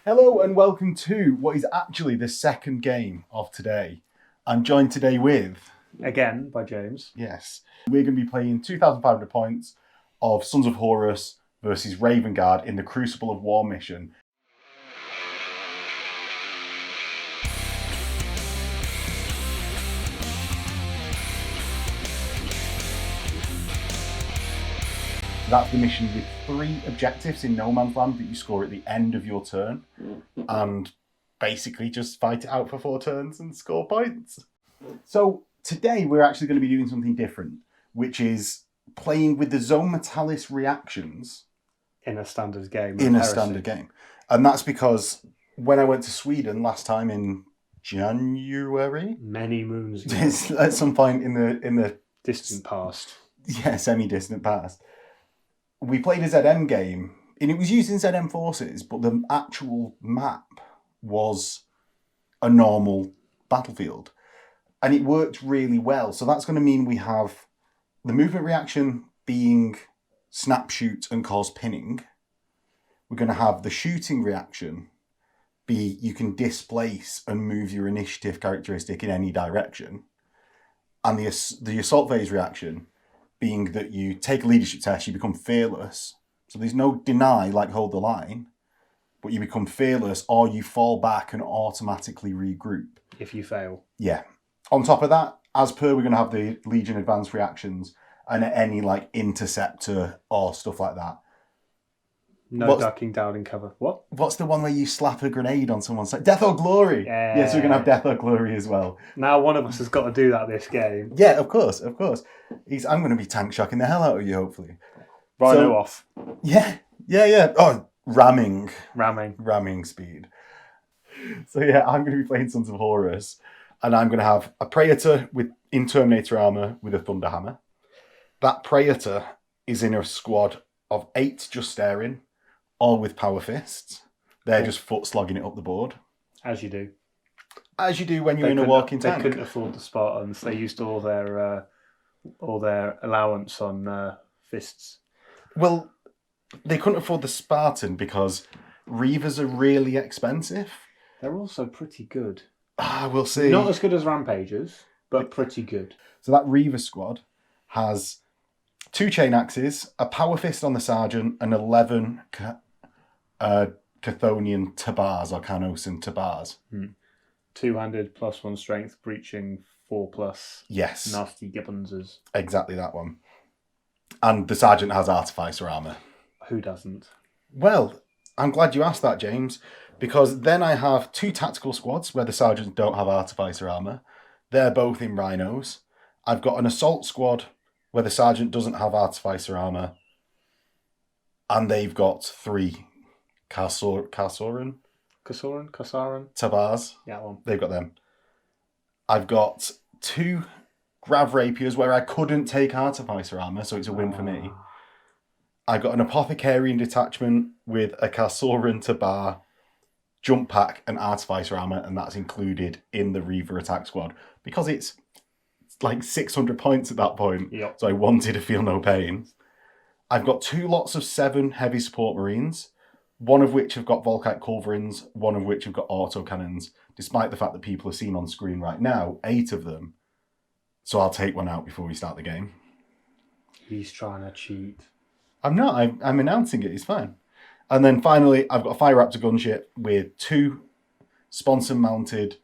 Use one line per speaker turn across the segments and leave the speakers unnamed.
Hello and welcome to what is actually the second game of today. I'm joined today with...
Again, by James.
Yes. We're going to be playing 2,500 points of Sons of Horus versus Raven Guard in the Crucible of War mission. That's the mission with 3 objectives in No Man's Land that you score at the end of your turn. And basically just fight it out for 4 turns and score points. So today we're actually going to be doing something different, which is playing with the Zone Metalis reactions.
In a standard game.
In a standard game. And that's because when I went to Sweden last time in January...
Many moons ago.
At some point in the...
Distant past.
Yeah, semi-distant past. We played a ZM game, and it was using ZM forces, but the actual map was a normal battlefield. And it worked really well. So that's going to mean we have the movement reaction being snap, shoot, and cause pinning. We're going to have the shooting reaction be you can displace and move your initiative characteristic in any direction. And the assault phase reaction being that you take a leadership test, you become fearless. So there's no deny, like hold the line, but you become fearless or you fall back and automatically regroup.
If you fail.
Yeah. On top of that, as per, we're going to have the Legion advanced reactions and any like interceptor or stuff like that.
No ducking down in cover. What?
What's the one where you slap a grenade on someone's side? Death or Glory.
Yeah.
Yes, we're going to have Death or Glory as well.
Now one of us has got to do that this game.
Yeah, of course. I'm going to be tank shocking the hell out of you, hopefully.
Rhino off.
Yeah. Oh, ramming speed. So yeah, I'm going to be playing Sons of Horus, and I'm going to have a Praetor in Terminator armor with a Thunder Hammer. That Praetor is in a squad of 8 just staring, all with power fists. They're just foot slogging it up the board.
As you do.
As you do when you're in a walking tank.
They couldn't afford the Spartans. They used all their allowance on fists.
Well, they couldn't afford the Spartan because Reavers are really expensive.
They're also pretty good.
We'll see.
Not as good as Rampagers, but pretty good.
So that Reaver squad has 2 chain axes, a power fist on the sergeant, and 11 Chthonian tabars or Carnosan tabars.
2-handed +1 strength, breaching 4+.
Yes.
Nasty Gibbonses.
Exactly that one. And the sergeant has artificer armor.
Who doesn't?
Well, I'm glad you asked that, James, because then I have 2 tactical squads where the sergeants don't have artificer armor. They're both in rhinos. I've got an assault squad where the sergeant doesn't have artificer armor, and they've got 3 Kasaran tabars.
Yeah, one.
They've got them. I've got 2 Grav Rapiers where I couldn't take artificer armor, so it's a win for me. I got an Apothecarian detachment with a Kasaran tabar, jump pack, and artificer armor, and that's included in the Reaver attack squad because it's like 600 points at that point.
Yep.
So I wanted to feel no pain. I've got 2 lots of 7 heavy support marines, one of which have got Volkite culverins, one of which have got autocannons, despite the fact that people are seen on screen right now, 8 of them. So I'll take one out before we start the game.
He's trying to cheat.
I'm not. I'm announcing it. It's fine. And then finally, I've got a Fire Raptor gunship with 2 sponsor-mounted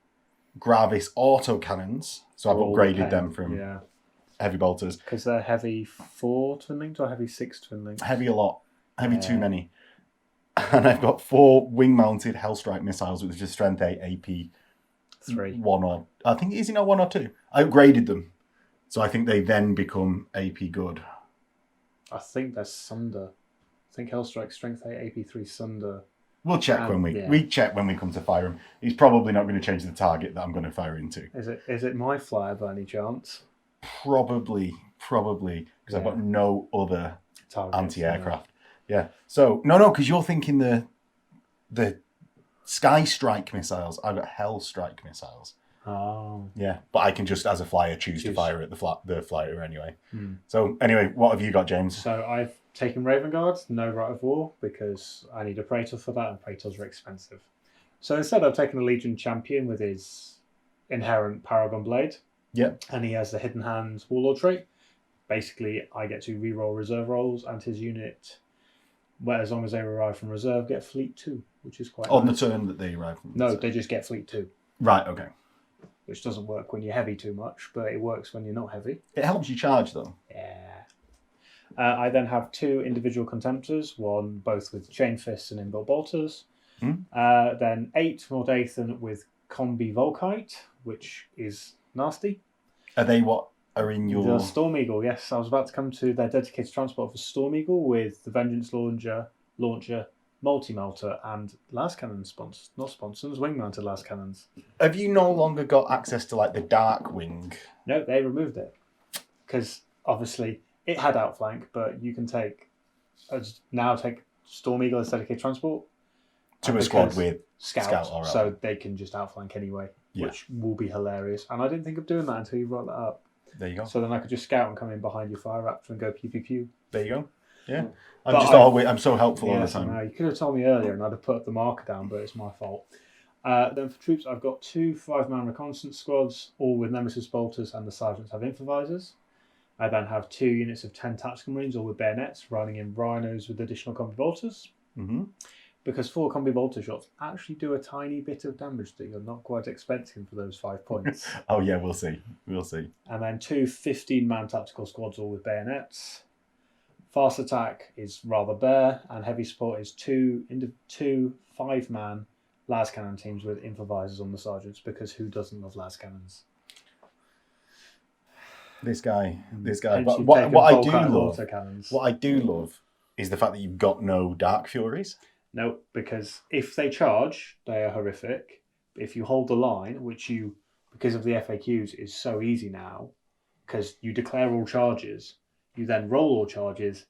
Gravis autocannons. So I've upgraded them from heavy bolters.
Because they're heavy 4 twin linked or heavy 6 twin linked?
Heavy a lot. Heavy too many. And I've got 4 wing-mounted Hellstrike missiles with just strength 8 AP.
3.
1 or... I think, is it not 1 or 2? I upgraded them. So I think they then become AP good.
I think they're Sunder. I think Hellstrike strength 8 AP 3 Sunder.
We'll check when we check when we come to fire him. He's probably not going to change the target that I'm going to fire into.
Is it my flyer by any chance?
Probably, because I've got no other
targets,
anti-aircraft. Yeah. So no, because you're thinking the Sky Strike missiles. I've got Hell Strike missiles.
Oh.
Yeah, but I can just, as a flyer, choose to fire at the flyer anyway. So anyway, what have you got, James?
So taking Raven Guard, no Rite of War, because I need a Praetor for that, and Praetors are expensive. So instead, I've taken a Legion Champion with his inherent Paragon Blade.
Yep.
And he has the Hidden Hands Warlord trait. Basically, I get to reroll reserve rolls, and his unit, where as long as they arrive from reserve, get Fleet 2, which is quite
On
nice.
the turn that they arrive from.
No, they just get Fleet 2.
Right, okay.
Which doesn't work when you're heavy too much, but it works when you're not heavy.
It helps you charge, though.
Yeah. I then have 2 individual Contemptors, one both with Chain Fists and Inbuilt Bolters. Then 8 Mordathan with Combi Volkite, which is nasty.
Are they what are in your...
The Storm Eagle, yes. I was about to come to their dedicated transport for Storm Eagle with the Vengeance Launcher, Multi-Melter, and Las Cannon sponsors. Not sponsors, wing-mounted Las Cannons.
Have you no longer got access to, like, the Dark Wing?
No, they removed it. Because, obviously, it had outflank, but you can take Storm Eagle as dedicated transport.
To a squad with
Scout,
all right.
So they can just outflank anyway, which will be hilarious. And I didn't think of doing that until you brought that up.
There you go.
So then I could just scout and come in behind your Fire Raptor and go pew pew pew.
There you go. Yeah. I'm so helpful all the time.
You could have told me earlier and I'd have put the marker down, but it's my fault. Then for troops, I've got 2 5-man reconnaissance squads, all with Nemesis Bolters, and the sergeants have Infovisors. I then have 2 units of 10 tactical marines, all with bayonets, running in rhinos with additional combi bolters.
Mm-hmm.
Because 4 combi bolter shots actually do a tiny bit of damage that you're not quite expecting for those 5 points.
Oh yeah, we'll see. We'll see.
And then 2 15-man tactical squads, all with bayonets. Fast attack is rather bare, and heavy support is 2 5-man las cannon teams with improvisers on the sergeants, because who doesn't love las cannons?
This guy.
Hence
But
you've
what
taken
I
bulk
do
out of
love,
autocannons.
what I do love, is the fact that you've got no Dark Furies.
No, because if they charge, they are horrific. If you hold the line, which you, because of the FAQs, is so easy now, because you declare all charges, you then roll all charges,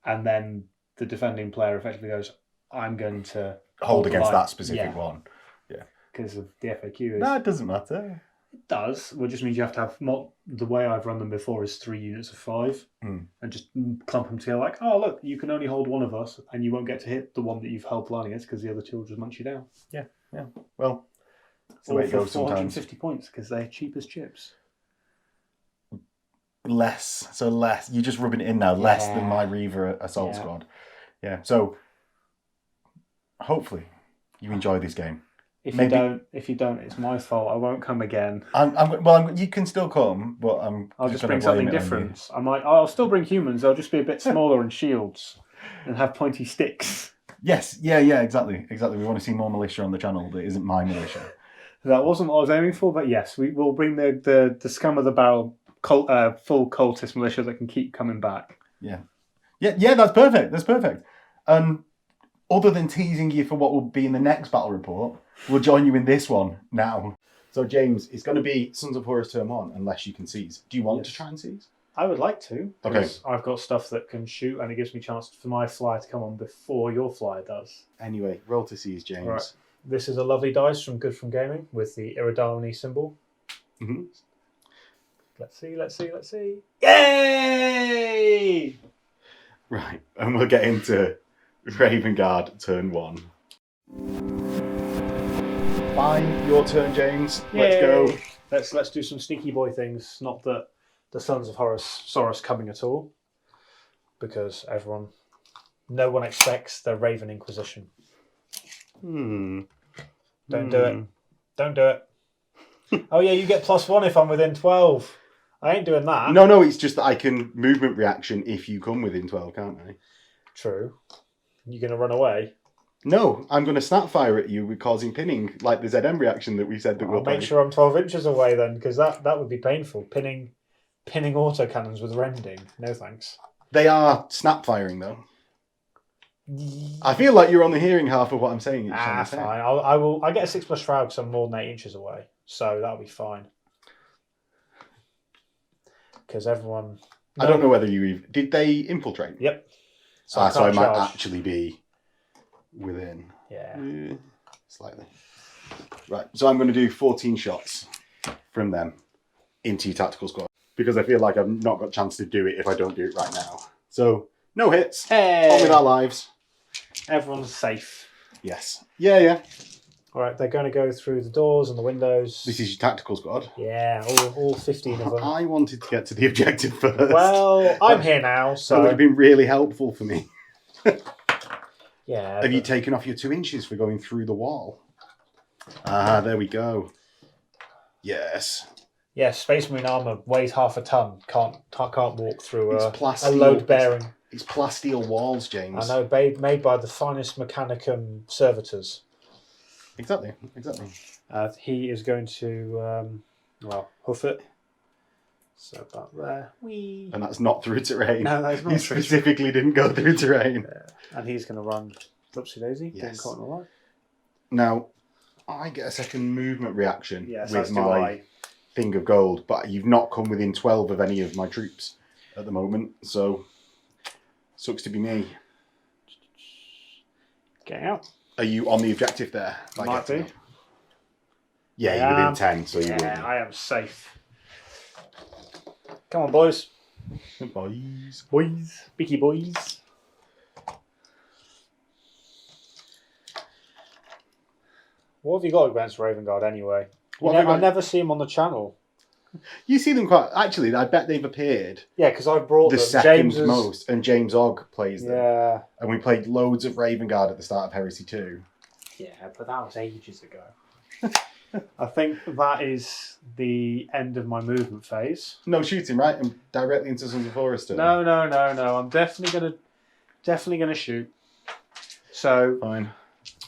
and then the defending player effectively goes, I'm going to
Hold
the
against
line.
that specific one. Yeah.
Because of the FAQ.
No, it doesn't matter.
It does. Well, it just means you have to have, the way I've run them before is 3 units of 5, and just clump them together like, oh, look, you can only hold one of us, and you won't get to hit the one that you've held the line against, because the other 2 will just munch you down.
Yeah. Well, that's the
Or
way it
for
goes sometimes.
450 points, because they're cheap as chips.
Less. You're just rubbing it in now. Less than my Reaver Assault Squad. Yeah. So, hopefully, you enjoy this game.
If you don't, it's my fault. I won't come again.
You can still come, but
I'll just bring something different. I'll still bring humans. They'll just be a bit smaller and shields, and have pointy sticks.
Yes, yeah, exactly. We want to see more militia on the channel that isn't my militia.
That wasn't what I was aiming for, but yes, we will bring the scum of the barrel full cultist militia that can keep coming back.
Yeah. That's perfect. Other than teasing you for what will be in the next battle report, we'll join you in this one now. So, James, it's going to be Sons of Horus turn 1, unless you can seize. Do you want to try and seize?
I would like to.
Okay.
I've got stuff that can shoot, and it gives me a chance for my flyer to come on before your flyer does.
Anyway, roll to seize, James.
Right. This is a lovely dice from Good From Gaming with the Iridalny symbol.
Mm-hmm.
Let's see. Yay!
Right, and we'll get into Raven Guard turn 1. Fine, your turn, James. Let's go.
Let's do some sneaky boy things. Not that the Sons of Horus saw us coming at all, because no one expects the Raven Inquisition. Don't do it. Don't do it. Oh yeah, you get +1 if I'm within 12. I ain't doing that.
No, it's just that I can movement reaction if you come within 12, can't I?
True. You gonna run away?
No, I'm going to snapfire at you with causing pinning, like the ZM reaction that we said that we'll
make sure I'm 12 inches away then, because that would be painful. Pinning autocannons with rending. No thanks.
They are snapfiring though. I feel like you're only hearing half of what I'm saying.
Fine. I get a 6+ shroud because I'm more than 8 inches away, so that'll be fine. Because everyone.
I don't know whether did they infiltrate?
Yep.
So I might actually be within.
Yeah.
Slightly. Right. So I'm going to do 14 shots from them into your tactical squad, because I feel like I've not got a chance to do it if I don't do it right now. So No hits.
Hey!
On with our lives.
Everyone's safe.
Yes. Yeah.
All right, they're going to go through the doors and the windows.
This is your tactical squad.
Yeah, all 15 of them.
I wanted to get to the objective first.
Well, I'm here now, so...
That would have been really helpful for me.
Yeah.
Have you taken off your 2 inches for going through the wall? Ah, there we go. Yes.
Yeah, Space Marine armor weighs half a ton. Can't walk through a load bearing.
It's plasteel walls, James.
I know, made by the finest Mechanicum servitors.
Exactly.
He is going to hoof it. So about there. Whee.
And that's not through terrain.
No, that's not
he
through
specifically didn't go through terrain.
Yeah. And he's going to run Whoopsie Daisy.
Yes.
Caught in the light.
Now, I get a second movement reaction
Yes,
with my thing of gold, but you've not come within 12 of any of my troops at the moment, so sucks to be me.
Get out.
Are you on the objective there?
Might be.
Yeah, you're within 10, so you will.
Yeah, I am safe. Come on, boys.
Boys.
Bicky boys. What have you got against Raven Guard anyway? I never see him on the channel.
You see them quite... Actually, I bet they've appeared.
Yeah, because I brought
the
them.
second most, and James Ogg plays them.
Yeah.
And we played loads of Raven Guard at the start of Heresy 2.
Yeah, but that was ages ago. I think that is the end of my movement phase.
No shooting, right? And directly into Sons of Horus.
No. I'm definitely gonna shoot. So
fine.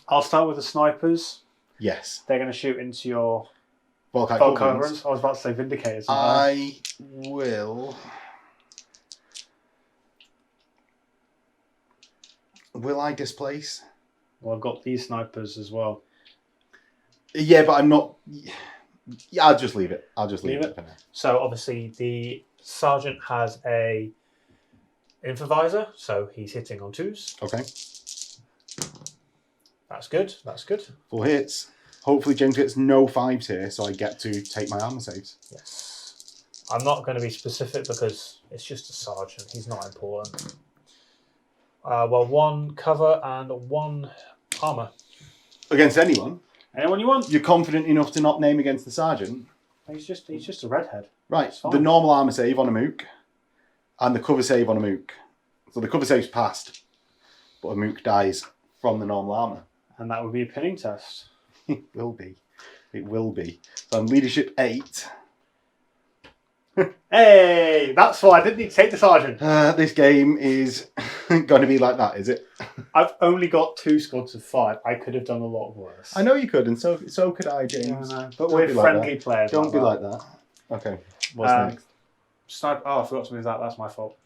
I'll start with the snipers.
Yes.
They're gonna shoot into your
Volkite
Covenants. I was about to say Vindicators.
I will. Will I displace?
Well, I've got these snipers as well.
Yeah, but I'm not. Yeah, I'll just leave it. I'll just leave it for now.
So obviously the sergeant has a improviser, so he's hitting on 2s.
Okay.
That's good.
4 hits. Hopefully James gets no 5s here, so I get to take my armor saves.
Yes. I'm not going to be specific because it's just a sergeant. He's not important. 1 cover and 1 armor.
Against anyone?
Anyone you want.
You're confident enough to not name against the sergeant?
He's just a redhead.
Right. The normal armor save on a mook, and the cover save on a mook. So the cover save's passed, but a mook dies from the normal armor.
And that would be a pinning test.
It will be. It will be. So I'm leadership 8.
Hey, that's why I didn't need to take the sergeant.
This game is going to be like that, is it?
I've only got 2 squads of 5. I could have done a lot worse.
I know you could, and so could I, James.
Yeah, but we're friendly players.
Don't be like that. Okay. What's next?
Sniper. Oh, I forgot to move that. That's my fault.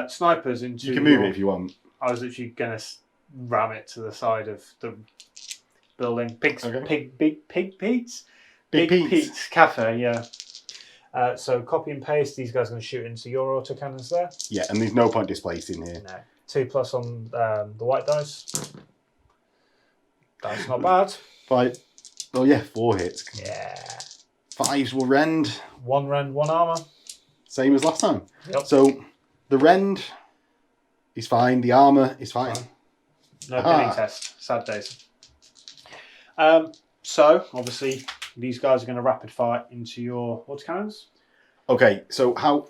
Snipers into.
You can move it if you want.
I was literally gonna ram it to the side of the building. Big Pete's Cafe. Yeah. So copy and paste. These guys are going to shoot into your autocannons there.
Yeah, and there's no point displacing here.
No. 2+ on the white dice. That's not bad.
5. Oh yeah, 4 hits.
Yeah.
5s will rend.
1 rend, 1 armor.
Same as last time.
Yep.
So the rend is fine. The armor is fine.
No pinning test. Sad days. So obviously these guys are going to rapid fire into your autocannons.
Okay, so how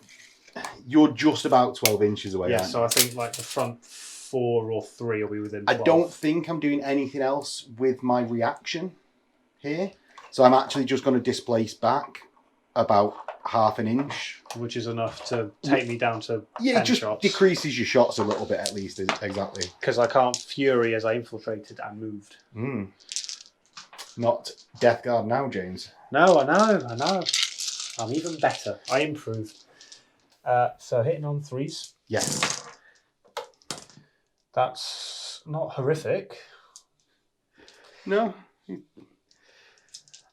you're just about 12 inches away.
Yeah, so I think like the front 4 or 3 will be within 12.
I don't think I'm doing anything else with my reaction here. So I'm actually just going to displace back about half an inch.
Which is enough to take me down to 10
it just
shots.
decreases your shots a little bit at least, exactly.
Because I can't Fury as I infiltrated and moved.
Not Death Guard now, James.
No, I know. I'm even better. I improved. So hitting on 3s.
Yes.
That's not horrific.
No.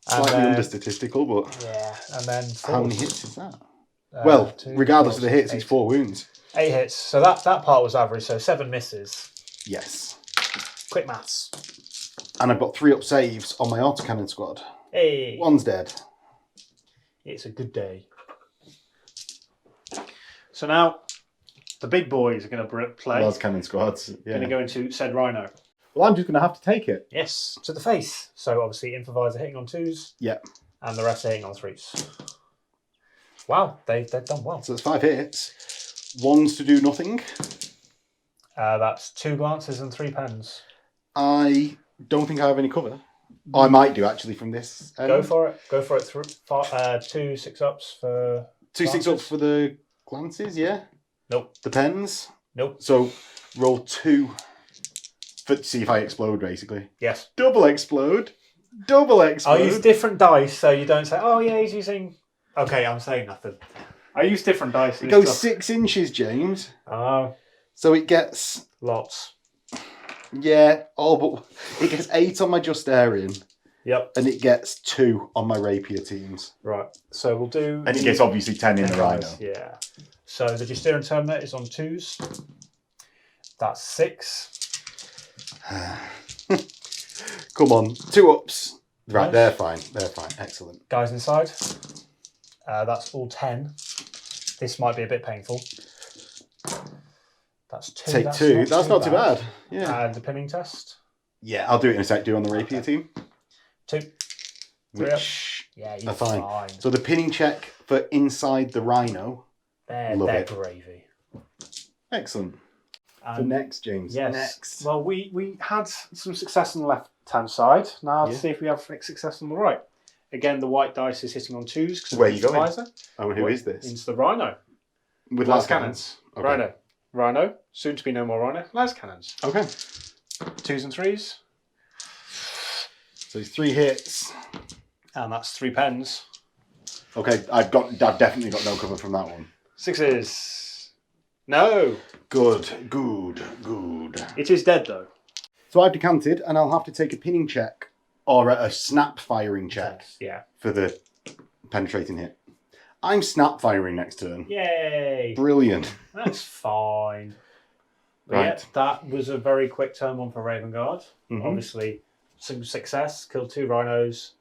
Slightly under statistical, but
yeah, and then 4.
How many hits is that? Well,
2,
regardless
4,
of the hits,
8.
it's 4 wounds.
8 hits. So that part was average. So 7 misses.
Yes.
Quick maths.
And I've got 3 up saves on my autocannon squad.
Hey.
1's dead.
It's a good day. So now The big boys are going to play.
Las Cannon squads. Yeah.
Going to go into said Rhino.
Well, I'm just going to have to take it.
Yes, to the face. So obviously Improviser hitting on 2s.
Yeah.
And the rest are hitting on 3s. Wow, they've done well.
So it's 5 hits. 1's to do nothing.
That's 2 glances and 3 pens.
I don't think I have any cover. I might do actually from this.
Go for it. Go for it. 2 6-ups for.
2 6-ups for the glances, yeah?
Nope.
The pens?
Nope.
So roll 2 to see if I explode, basically.
Yes.
Double explode. Double explode.
I'll use different dice so you don't say, oh yeah, he's using. Okay, I'm saying nothing. I use different dice.
It goes 6 inches, James.
Oh.
So it gets.
Lots.
Yeah, but it gets 8 on my Justarian.
Yep.
And it gets 2 on my Rapier teams.
Right. So we'll do.
And it gets obviously 10 in the Rhino.
Yeah. So the Justarian Terminator is on 2s. That's 6.
Come on, 2 ups. Right,
Nice.
they're fine. They're fine. Excellent.
Guys inside. That's all 10. This might be a bit painful. That's 2.
Take 2. That's not too bad. Yeah.
And the pinning test.
Yeah, I'll do it in a sec. Do on the Rapier team.
2.
Which
Yeah, you're
are fine.
fine.
So the pinning check for inside the Rhino.
They're
it.
gravy.
Excellent. The next, James.
Yes.
Next.
Well, we had some success on the left-hand side. Now let's see if we have success on the right. Again, the white dice is hitting on 2s.
Where are you going? Oh, who is this?
Into the Rhino.
With
Las
las
cannons.
Okay.
Rhino. Soon to be no more Rhino. Las cannons.
Okay.
2s and 3s.
So it's 3 hits.
And that's 3 pens.
Okay, I've definitely got no cover from that one.
6s. No.
Good.
It is dead though.
So I've decanted, and I'll have to take a pinning check or a snap firing check
Yeah.
for the penetrating hit. I'm snap firing next turn.
Yay.
Brilliant.
That's fine. But
Right.
yeah, that was a very quick turn 1 for Raven Guard.
Mhm.
Obviously, some success. Killed 2 rhinos.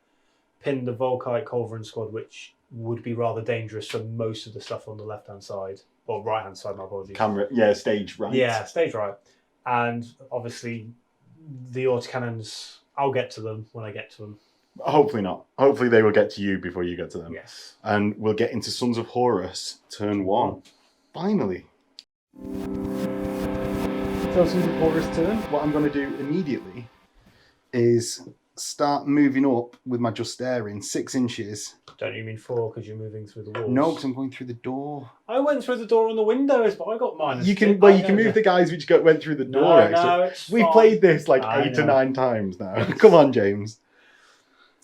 Pinned the Volkite Culverin squad, which would be rather dangerous for most of the stuff on the left-hand side. Or right-hand side, my apologies.
Camera, yeah, stage right.
Yeah, stage right. And obviously, the autocannons, I'll get to them when I get to them.
Hopefully not. Hopefully they will get to you before you get to them.
Yes.
And we'll get into Sons of Horus, turn 1. Finally. So Sons of Horus turn, what I'm going to do immediately is start moving up with my Justarian 6 inches.
Don't you mean 4 because you're moving through the walls?
No, because I'm going through the door.
I went through the door on the windows, but I got minus.
You can move the guys which went through the door.
No, it's
We've
fine.
played this like
I
8 or
know.
9 times now. Come on, James.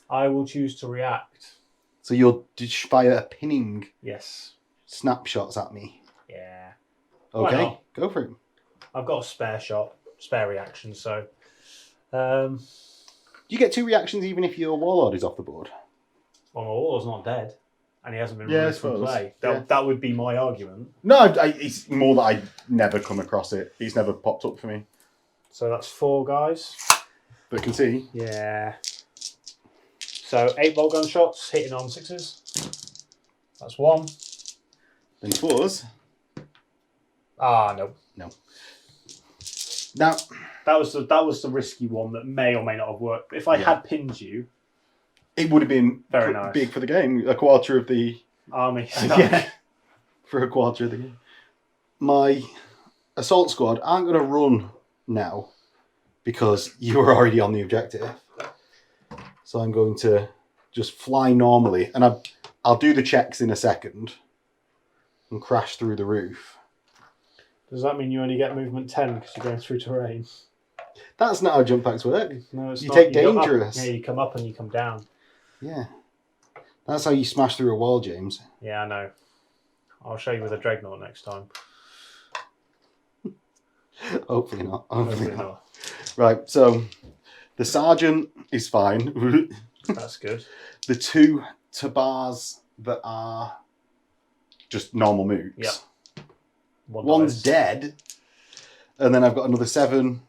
I will choose to react.
So you'll just fire a pinning
Yes.
snapshots at me.
Yeah.
Okay,
not?
go for it.
I've got a spare reaction, so.
You get 2 reactions even if your Warlord is off the board.
Well, my Warlord's not dead, and he hasn't been
Yeah, I
removed from
suppose.
play.
Yeah.
That would be my argument.
No, it's more that I never come across it. It's never popped up for me.
So that's 4 guys.
But I can see.
Yeah. So 8 bolt gun shots hitting on 6s. That's 1.
Then 4s.
Ah, no.
No. Now,
That was the risky one that may or may not have worked. But if I had pinned you,
it would have been
Very nice.
big for the game. A quarter of the...
army.
Yeah. For a quarter of the game. My assault squad aren't going to run now because you were already on the objective. So I'm going to just fly normally. And I'll do the checks in a second and crash through the roof.
Does that mean you only get movement 10 because you're going through terrain?
That's not how jump packs work.
No, it's
You
not.
take
go up.
dangerous.
Yeah, you come up and you come down.
Yeah. That's how you smash through a wall, James.
Yeah, I know. I'll show you with a dreadnought next time.
Hopefully not. Hopefully
Hopefully
not.
not.
Right, so the sergeant is fine.
That's good.
The 2 tabars that are just normal mooks.
Yep.
One's
dice.
dead. And then I've got another 7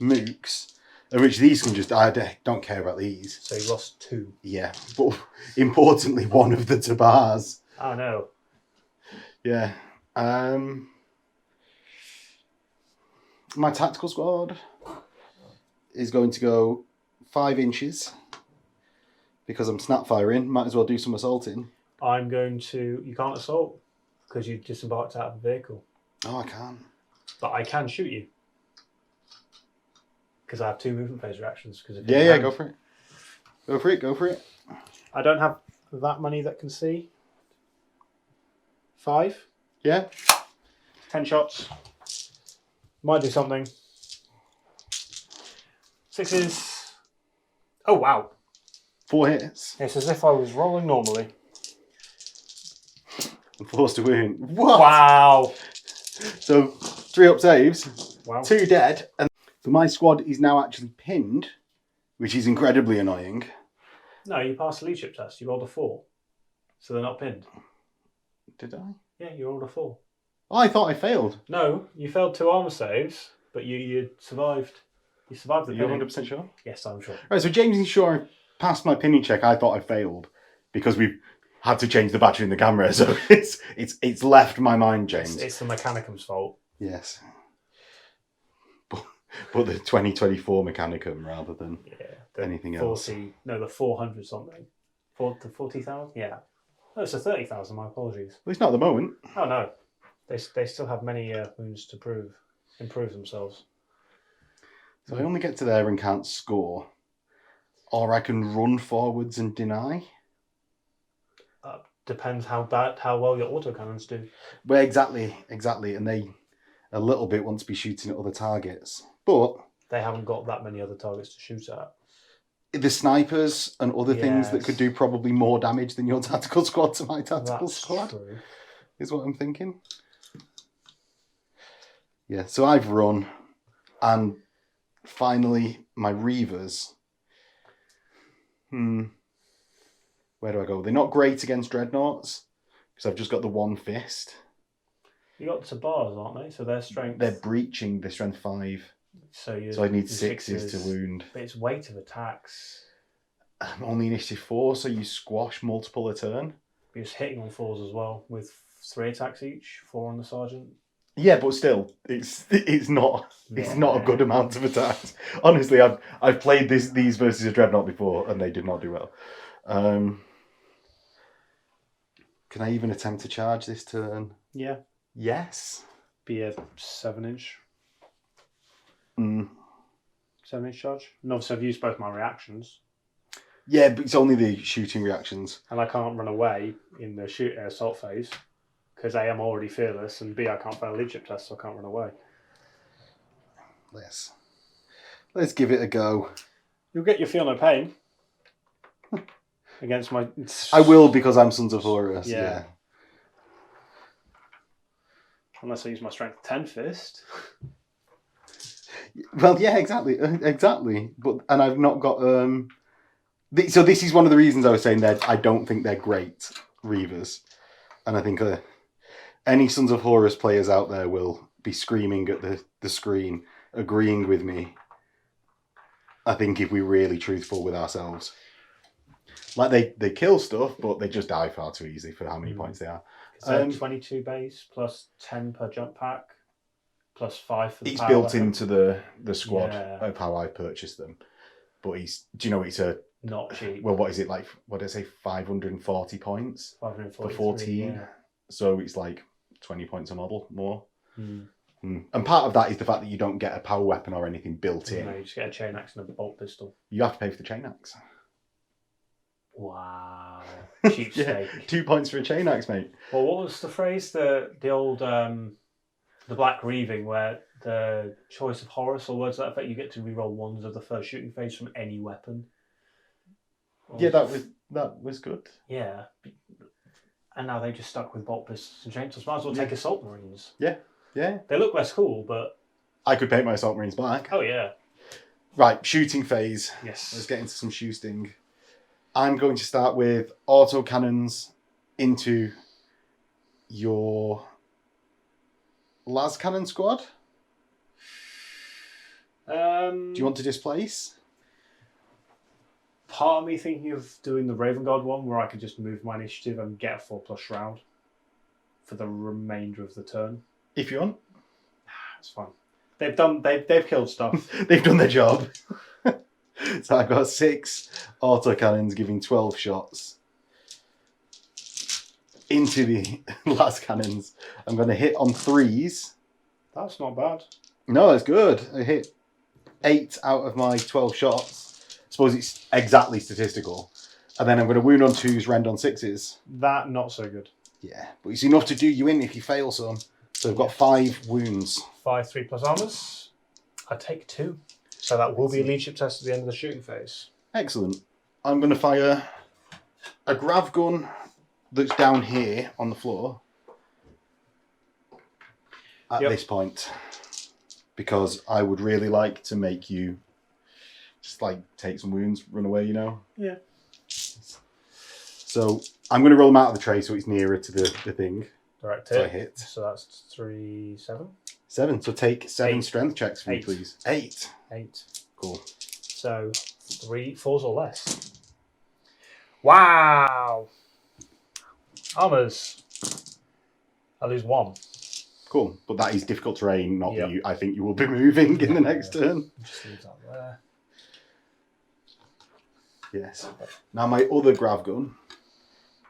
mooks. Of which these can just... I don't care about these.
So you lost 2.
Yeah. But importantly, one of the tabars.
Oh no.
Yeah. My tactical squad is going to go 5 inches because I'm snap firing. Might as well do some assaulting.
I'm going to... You can't assault because you disembarked out of the vehicle.
Oh, I can't.
But I can shoot you. Because I have 2 movement phase reactions.
Yeah, go for it. Go for it.
I don't have that many that can see. 5.
Yeah.
10 shots. Might do something. 6s. Oh, wow.
4 hits.
It's as if I was rolling normally.
I'm forced to wound. What?
Wow.
So 3 up saves.
Wow.
2 dead. And so my squad is now actually pinned, which is incredibly annoying.
No, you passed the leadership test. You rolled a 4. So they're not pinned.
Did I?
Yeah, you rolled a 4.
Oh, I thought I failed.
No, you failed 2 armor saves, but you survived. You survived the
You're
pinning.
100% sure?
Yes, I'm sure.
Right, so James is sure I passed my pinning check. I thought I failed because we've had to change the battery in the camera. So it's left my mind, James.
It's the Mechanicum's fault.
Yes. But the 2024 Mechanicum rather than anything else.
The 400 something. 40,000? Yeah. No, it's a 30,000, my apologies.
Well, it's not at the moment.
Oh, no. They still have many wounds to improve themselves.
So I only get to there and can't score. Or I can run forwards and deny.
Depends how well your autocannons do.
Well, exactly. And they a little bit want to be shooting at other targets. But
they haven't got that many other targets to shoot at.
The snipers and other things that could do probably more damage than your tactical squad to my tactical squad.
True.
Is what I'm thinking. Yeah, so I've run, and finally my Reavers. Where do I go? They're not great against dreadnoughts because I've just got the 1 fist.
You got Tabars, aren't they? So their strength.
They're breaching. They're strength 5. So I need 6s to wound.
But it's weight of attacks.
I'm only initiative 4, so you squash multiple a turn.
You're just hitting on 4s as well with 3 attacks each. 4 on the sergeant.
Yeah, but still, it's not a good amount of attacks. Honestly, I've played these versus a dreadnought before, and they did not do well. Can I even attempt to charge this turn?
Yeah.
Yes.
Be a 7-inch. 7-inch charge. And obviously I've used both my reactions.
Yeah, but it's only the shooting reactions.
And I can't run away in the assault phase. Because A, I'm already fearless, and B, I can't fail a leadership test, so I can't run away.
Let's give it a go.
You'll get your feel no pain. Against my...
I will, because I'm Sons of Horus, yeah.
Unless I use my strength 10 fist.
Well, yeah, exactly. And I've not got... So this is one of the reasons I was saying that I don't think they're great Reavers. And I think any Sons of Horus players out there will be screaming at the screen, agreeing with me. I think if we're really truthful with ourselves. Like, they kill stuff, but they just die far too easy for how many points they are.
So 22 base, plus 10 per jump pack, plus 5 for the
It's
power
built
weapon.
into the squad of how I purchased them. But do you know it's a...
Not cheap.
Well, what is it like? What did I say? 540 points
540
for 14.
Yeah.
So it's like 20 points a model more. And part of that is the fact that you don't get a power weapon or anything built in.
No, you just get a chain axe and a bolt pistol.
You have to pay for the chain axe.
Wow. Cheap steak.
2 points for a chain axe, mate.
Well, what was the phrase? The old the Black Reaving, where the choice of Horus or words to that effect, you get to reroll 1s of the first shooting phase from any weapon.
Yeah, that was good.
Yeah. And now they just stuck with bolt pistols and chainsaws. Might as well take assault marines.
Yeah.
They look less cool, but...
I could paint my assault marines black.
Oh, yeah.
Right, shooting phase.
Yes.
Let's get into some shooting. I'm going to start with auto cannons into your las cannon squad. Do you want to displace?
Part of me thinking of doing the Raven Guard one, where I could just move my initiative and get a 4+ shroud for the remainder of the turn.
If you want.
It's fine. They've killed stuff.
They've done their job. So I've got 6 autocannons giving 12 shots into the last cannons. I'm going to hit on 3s.
That's not bad.
No, that's good. I hit 8 out of my 12 shots. I suppose it's exactly statistical. And then I'm going to wound on 2s, rend on 6s.
That not so good.
Yeah, but it's enough to do you in if you fail some. So I've got 5 wounds.
5 3+ armors. I take 2. So that will be a leadership test at the end of the shooting phase.
Excellent. I'm going to fire a grav gun that's down here on the floor at this point, because I would really like to make you just like take some wounds, run away, you know?
Yeah.
So I'm going to roll them out of the tray so it's nearer to the thing.
Direct
So I
hit.
hit.
So that's 3, 7.
7. So take 7
8.
strength checks for me,
8.
please. 8.
8.
Cool.
So 3 4s or less. Wow. Armors. I lose 1.
Cool. But that is difficult terrain, not that I think you will be moving in the next turn.
Just leave that there.
Yes. Now my other grav gun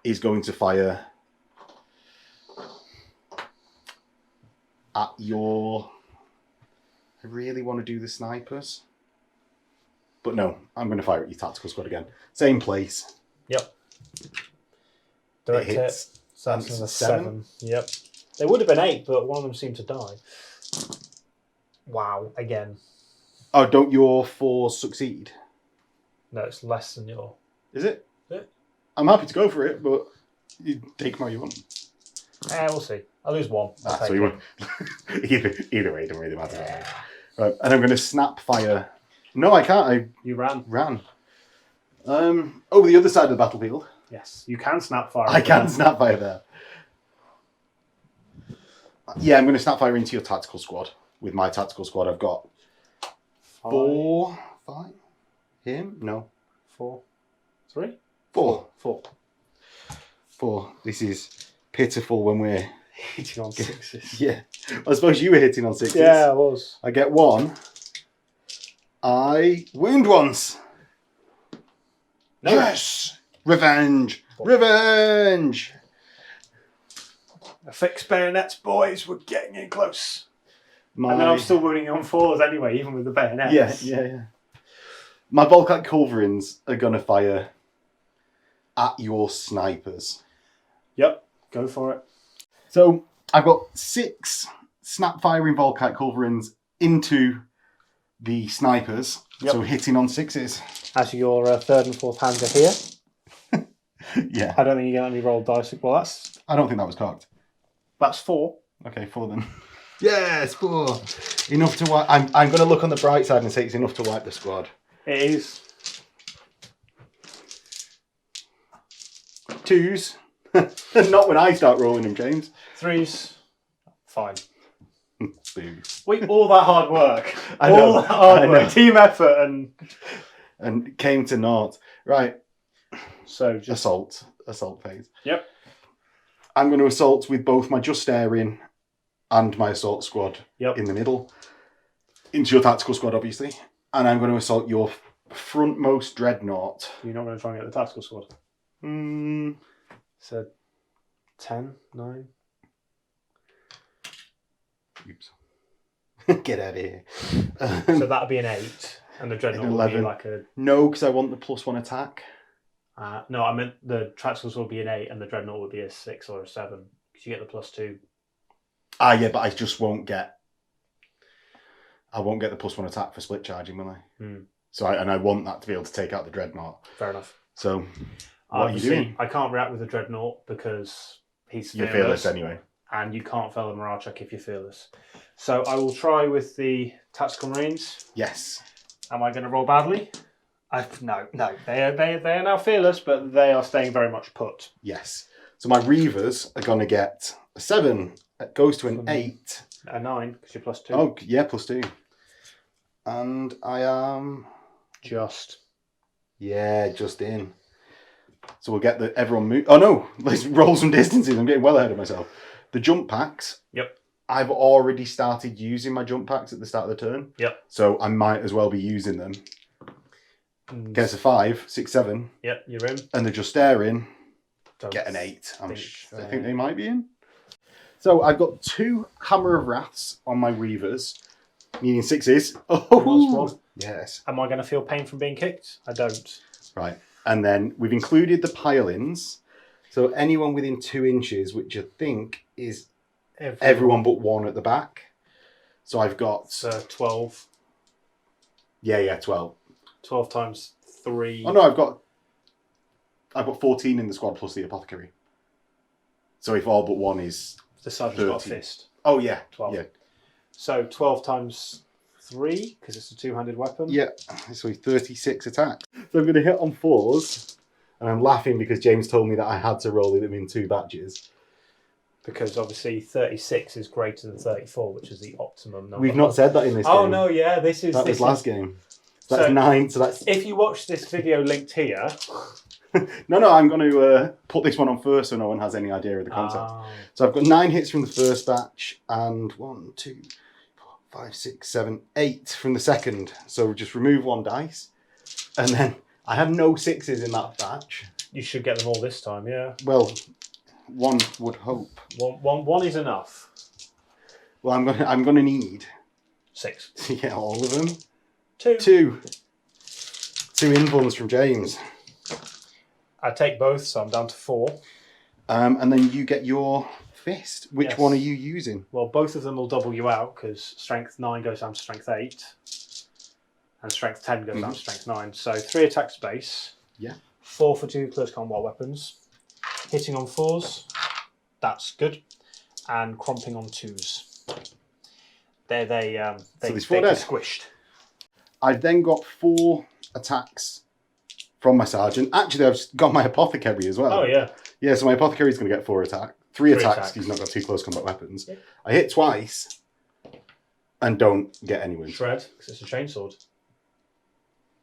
is going to fire at your... I really want to do the snipers. But no, I'm going to fire at your tactical squad again. Same place.
Yep. Direct
It
hit.
hits.
So that's
And
another
it's
7. Yep. There would have been 8, but one of them seemed to die. Wow. Again.
Oh, don't your 4s succeed?
No, it's less than your...
Is it?
Yeah.
I'm happy to go for it, but you take more you want.
We'll see. I lose 1.
So you won't. either way, it doesn't really matter. Yeah. Right, and I'm going to snap fire. No, I can't.
You ran.
Over the other side of the battlefield.
Yes, you can snap fire.
I can snap fire there. Yeah, I'm going to snap fire into your tactical squad. With my tactical squad, I've got 4, 5. Him? No.
4, 3,
4.
4.
This is pitiful when we're
hitting on 6s.
Yeah. I suppose you were hitting on 6s.
Yeah, I was.
I get 1. I wound once.
No.
Yes! Revenge! Revenge!
Fixed bayonets, boys. We're getting in close.
And
then I'm still wounding you on 4s anyway, even with the bayonets.
Yeah. My Volkite culverins are going to fire at your snipers.
Yep, go for it.
So I've got 6 snap firing Volkite culverins into the snipers.
Yep.
So hitting on 6s.
As your 3rd and 4th hands are here.
Yeah.
I don't think you get any rolled dice. Well,
I don't think that was cocked.
that's 4.
Okay, 4 then. Yes, 4. Enough to wipe. I'm going to look on the bright side and say it's enough to wipe the squad.
It is.
2s. Not when I start rolling them, James.
3s. Fine.
Boo.
Wait, all that hard work.
I know.
All that hard work. Team effort
and came to naught. Right.
So just
Assault phase.
Yep.
I'm going to assault with both my just staring and my assault squad in the middle. Into your tactical squad, obviously. And I'm going to assault your frontmost dreadnought.
You're not going to try and get the tactical squad? So 10, 9.
Oops. Get out of here.
So that'd be an 8. And the dreadnought would be like a...
No, because I want the +1 attack.
No, I meant the tactical squad would be an 8 and the dreadnought would be a 6 or a 7. Because you get the +2.
Yeah, but I just won't get... I won't get the +1 attack for split charging, will I? So I want that to be able to take out the dreadnought.
Fair enough.
So, what are you doing?
I can't react with the dreadnought because he's fearless.
You're fearless anyway. And
you can't fail a morale check if you're fearless. So I will try with the tactical marines.
Yes.
Am I going to roll badly? No. They are now fearless, but they are staying very much put.
Yes. So my reavers are going to get a 7. It goes to an 8.
A 9 because you're +2.
Oh yeah, +2. And I am
just
in. So we'll get everyone move. Oh no, let's roll some distances. I'm getting well ahead of myself. The jump packs.
Yep.
I've already started using my jump packs at the start of the turn.
Yep.
So I might as well be using them. Gets a 5, 6, 7.
Yep, you're in.
And they're just staring.
Don't
Get an 8. I
think
think they might be in. So I've got 2 Hammer of Wraths on my Weavers, meaning 6s. Oh, yes.
Am I going to feel pain from being kicked? I don't.
Right. And then we've included the pile-ins. So anyone within 2 inches, which I think is everyone but 1 at the back. So I've got...
12.
Yeah, 12.
12 times 3.
Oh, no, I've got 14 in the squad plus the apothecary. So if all but 1 is...
The sergeant's got a fist.
Oh, yeah.
12.
Yeah.
So 12 times 3, because it's a two-handed weapon.
Yeah, so 36 attacks. So I'm going to hit on 4s. And I'm laughing because James told me that I had to roll them in 2 batches.
Because obviously 36 is greater than 34, which is the optimum number.
We've not said that in this game.
Oh, no, yeah, this is...
That was last game. So that's 9, so that's...
If you watch this video linked here...
No, I'm going to put this one on first so no one has any idea of the concept. So I've got 9 hits from the first batch and 1, 2, 4, 5, 6, 7, 8 from the second. So just remove 1 dice. And then I have no 6s in that batch.
You should get them all this time, yeah.
Well, one would hope.
One is enough.
Well, I'm going to need
6
to get all of them.
2.
2 invuns from James.
I take both, so I'm down to 4.
And then you get your fist. Which one are you using?
Well, both of them will double you out because strength 9 goes down to strength 8. And strength 10 goes down to strength 9. So 3 attacks base.
Yeah.
4 for 2 close combat weapons. Hitting on 4s. That's good. And crumping on 2s. They get squished.
I've then got 4 attacks from my sergeant. Actually, I've got my apothecary as well.
Oh, yeah.
Yeah, so my apothecary is going to get 4 attacks. 3 attacks. He's not got 2 close combat weapons. Yeah. I hit twice and don't get any wins.
Shred, because it's a chainsword.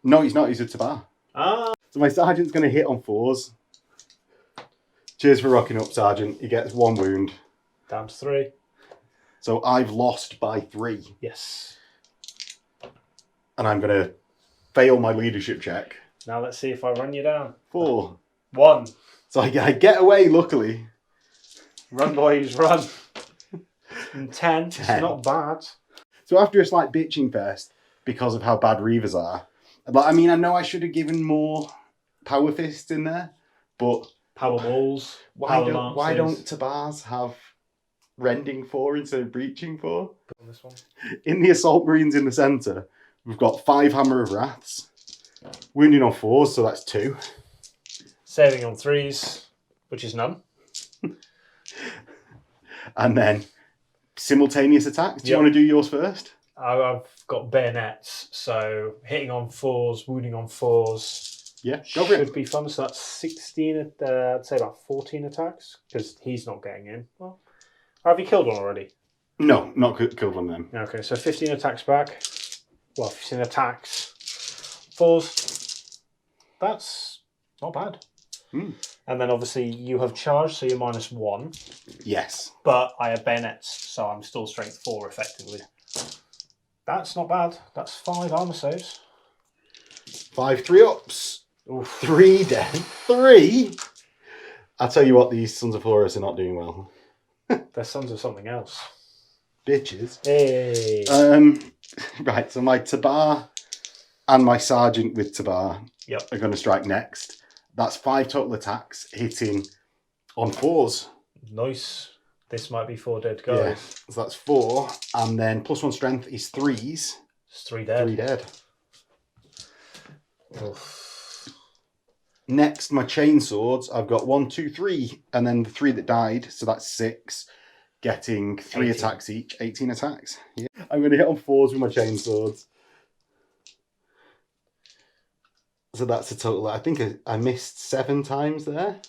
No, he's not. He's a tabar.
Ah.
So my sergeant's going to hit on 4s. Cheers for rocking up, Sergeant. He gets 1 wound.
Down to 3.
So I've lost by 3.
Yes.
And I'm going to fail my leadership check.
Now let's see if I run you down.
4.
1.
So I get away, luckily.
Run, boys, run. And 10. It's not bad.
So after a slight bitching fest, because of how bad Reavers are, I know I should have given more power fists in there, but...
Power balls.
Why don't Tabars have rending 4 instead of breaching 4?
On this one.
In the Assault Marines in the centre, we've got 5 Hammer of Wraths. Wounding on 4s, so that's 2.
Saving on 3s, which is none.
And then simultaneous attacks. Do you want to do yours first?
I've got bayonets, so hitting on 4s, wounding on 4s.
Yeah, go for it.
Should be fun. So that's 16, I'd say about 14 attacks, because he's not getting in. Well, have you killed one already?
No, not killed one of them.
Okay, so 15 attacks back. Well, 15 attacks. 4s. That's not bad.
Mm.
And then obviously you have charged, so you're -1.
Yes.
But I have bayonets, so I'm still strength 4 effectively. That's not bad. That's 5 armor saves.
5 3-ups.
Oof.
3 dead. 3? I'll tell you what, these Sons of Horus are not doing well.
They're sons of something else.
Bitches.
Hey.
Right, so my Tabar and my Sergeant with Tabar are going to strike next. That's 5 total attacks, hitting on 4s.
Nice. This might be 4 dead guys.
Yeah, so that's 4. And then +1 strength is 3s.
It's 3 dead.
3 dead.
Oof.
Next, my chain swords. I've got 1, 2, 3. And then the 3 that died, so that's 6. Getting 3 attacks each. 18 attacks. Yeah. I'm going to hit on 4s with my chain swords. So that's a total. I think I missed 7 times there.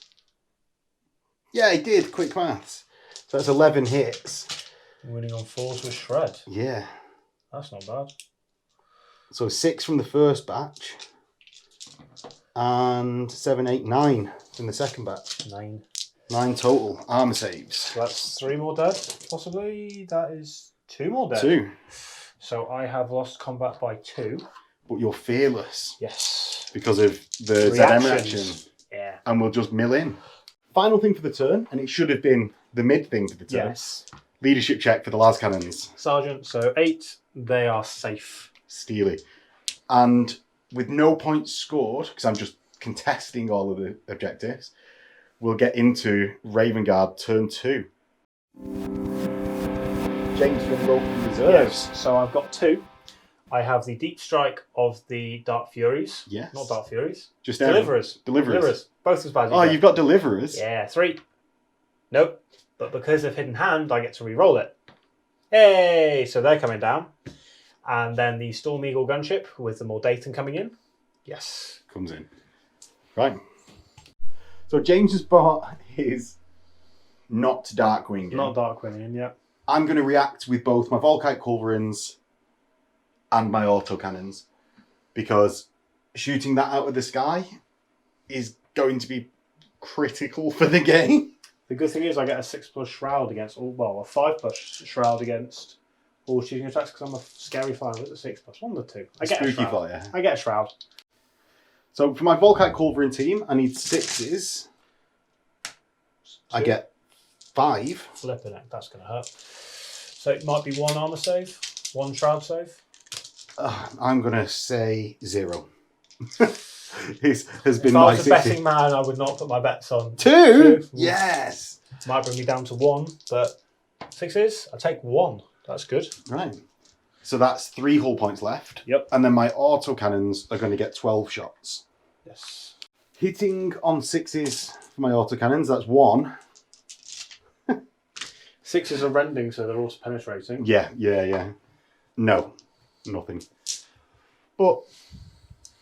Yeah, I did. Quick maths. So that's 11 hits.
Winning on 4s with shred.
Yeah.
That's not bad.
So 6 from the first batch. And 7, 8, 9 from the second batch.
9.
9 total armor saves.
So that's 3 more dead, possibly. That is 2 more dead.
2.
So I have lost combat by 2.
But you're fearless.
Yes.
Because of the ZM reaction.
Yeah.
And we'll just mill in. Final thing for the turn, and it should have been the mid thing for the turn.
Yes.
Leadership check for the las cannons.
Sergeant, so 8, they are safe.
Steely. And with no points scored, because I'm just contesting all of the objectives, we'll get into Raven Guard turn 2. James from Rope Reserves.
Yes. So I've got 2. I have the Deep Strike of the Dark Furies.
Yes.
Not Dark Furies.
Just
Deliverers.
Deliverers.
Both as bad as you
Oh,
get.
you've got Deliverers?
Yeah, 3. Nope. But because of Hidden Hand, I get to re-roll it. Hey! So they're coming down. And then the Storm Eagle gunship with the Mordathan coming in. Yes.
Comes in. Right. So James has bought his not Darkwing in.
Not Darkwing in, yeah.
I'm going to react with both my Volkite Culverins and my autocannons, because shooting that out of the sky is going to be critical for the game.
The good thing is I get a 6+ shroud against all, well, a 5+ shroud against all shooting attacks because I'm a scary fighter with a 6+. One of the two. I get a
Spooky
shroud.
fire.
I get a shroud.
So for my Volkite Culverin team, I need 6s. I get 5.
Flipping it, that's going to hurt. So it might be 1 armor save, 1 shroud save.
I'm going to say 0. This has been
If I
my
was a betting man, I would not put my bets on
2. Yes.
Might bring me down to 1, but 6s, I take 1. That's good.
Right. So that's 3 hull points left.
Yep.
And then my autocannons are going to get 12 shots.
Yes.
Hitting on 6s for my autocannons, that's 1.
6s are rending, so they're also penetrating.
Yeah. No, nothing. But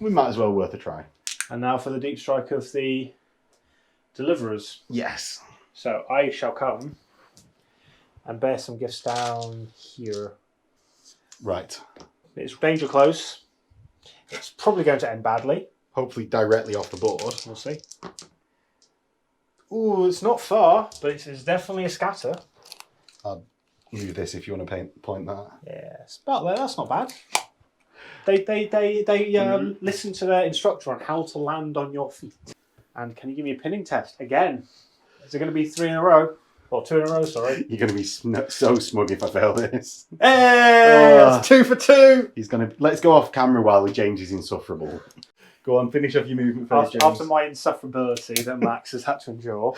we might as well worth a try.
And now for the deep strike of the Deliverers.
Yes.
So I shall come and bear some gifts down here.
Right.
It's danger close. It's probably going to end badly.
Hopefully directly off the board.
We'll see. Ooh, it's not far, but it's definitely a scatter.
I'll move this if you want to point that.
Yes, but that's not bad. They listen to their instructor on how to land on your feet. And can you give me a pinning test again? Is it going to be 3 in a row? Or 2 in a row, sorry.
You're going to be so smug if I fail this.
Hey, that's 2 for 2.
He's going to... Let's go off camera while James is insufferable. Go on, finish off your movement phase, James.
After my insufferability that Max has had to endure.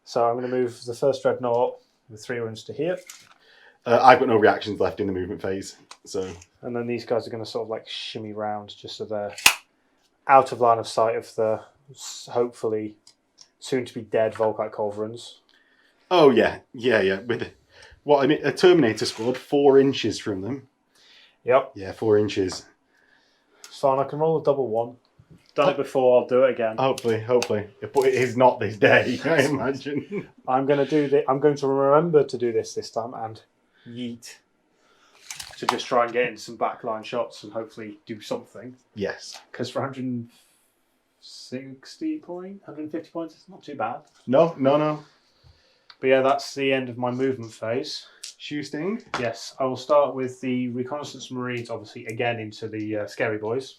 So I'm going to move the first Dreadnought with 3 runes to here.
I've got no reactions left in the movement phase, so...
And then these guys are going to sort of like shimmy round just so they're out of line of sight of the hopefully soon-to-be dead Volkite Culverins.
Oh, yeah. With what I mean, a Terminator squad, 4 inches from them.
Yep.
Yeah, 4 inches.
It's fine, I can roll a double 1. Done it before, I'll do it again.
Hopefully. But it is not this day, I imagine.
I'm going to remember to do this time and yeet. To just try and get in some backline shots and hopefully do something.
Yes.
Because for 150 points, it's not too bad.
No.
But yeah, that's the end of my movement phase.
Shoe sting?
Yes, I will start with the Reconnaissance Marines, obviously, again into the Scary Boys.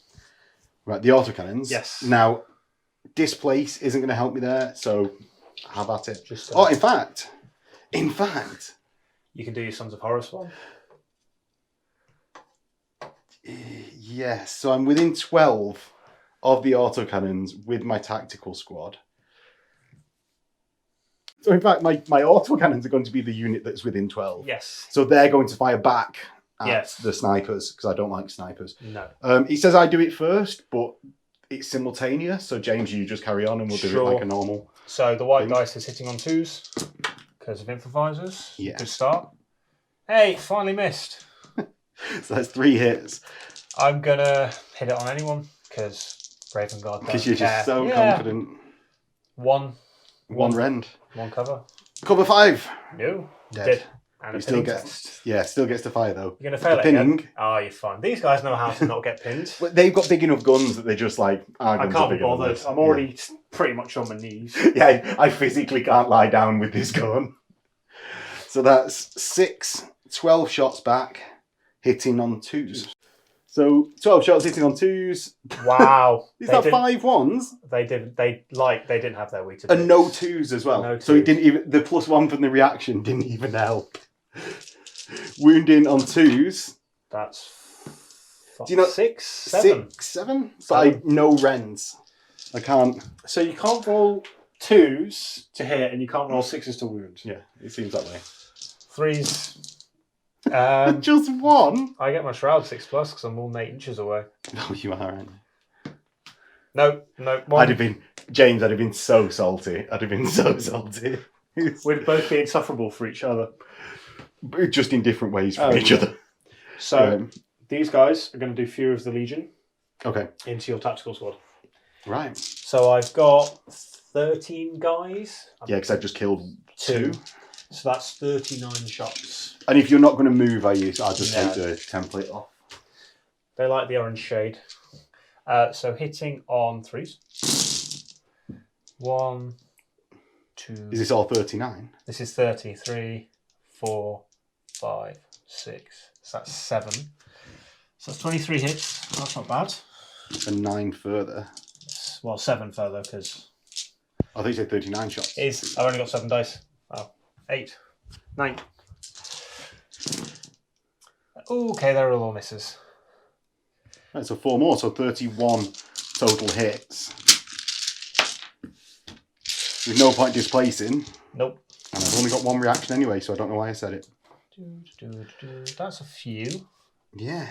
Right, the autocannons.
Yes.
Now, displace isn't going to help me there, so have at it.
Just,
in fact,
you can do your Sons of Horus one.
Yes, so I'm within 12 of the autocannons with my tactical squad. So in fact, my autocannons are going to be the unit that's within 12.
Yes.
So they're going to fire back at
Yes.
the snipers, because I don't like snipers.
No.
He says I do it first, but it's simultaneous. So James, you just carry on and we'll do it like a normal.
So the white dice is hitting on 2s because of improvisers.
Yeah.
Good start. Hey, finally missed.
So that's 3 hits.
I'm going to hit it on anyone because Raven Guard doesn't
Because you're just
care.
so confident.
One
One rend.
One cover.
Cover 5.
No.
Dead.
And a
He still
pinning
gets,
test.
yeah, still gets to fire though.
You're going to fail
The
it
pinning.
again? Oh, you're fine. These guys know how to not get pinned.
But they've got big enough guns that they just like. Our
I
guns
can't
are
be
bigger than
bothered.
this.
I'm already pretty much on my knees.
Yeah, I physically can't lie down with this gun. So that's 12 shots back, hitting on 2s. So 12 shots hitting on 2s.
Wow.
Is that 5 1s?
They didn't have their way to
And no 2s as well.
No
So it
2s.
didn't even, the +1 from the reaction didn't even help. Wounding on 2s.
That's
Do you know
6, 7.
6, 7? But no rends. I can't.
So you can't roll 2s to hit, and you can't roll 6s to wound.
Yeah, it seems that way.
3s.
Just 1?
I get my shroud 6+ because I'm more than 8 inches away.
No, you are, aren't you?
No. One.
James, I'd have been so salty.
We'd both be insufferable for each other.
Just in different ways for each other.
So these guys are going to do Fury of the Legion
Okay.
into your tactical squad.
Right.
So I've got 13 guys.
Yeah, because I just killed 2.
So that's 39 shots.
And if you're not going to move, I'll just take
No.
the template off.
They like the orange shade. So hitting on 3s. 1, 2.
Is this all 39?
This is 30. 3, 4, 5, 6. So that's 7. So that's 23 hits. That's not bad.
And 9 further.
Well, 7 further because
I think you said 39 shots.
I've only got 7 dice. Oh, 8, 9. Okay, they're all misses.
Right, so 4 more, so 31 total hits. There's no point displacing.
Nope.
And I've only got 1 reaction anyway, so I don't know why I said it.
That's a few.
Yeah.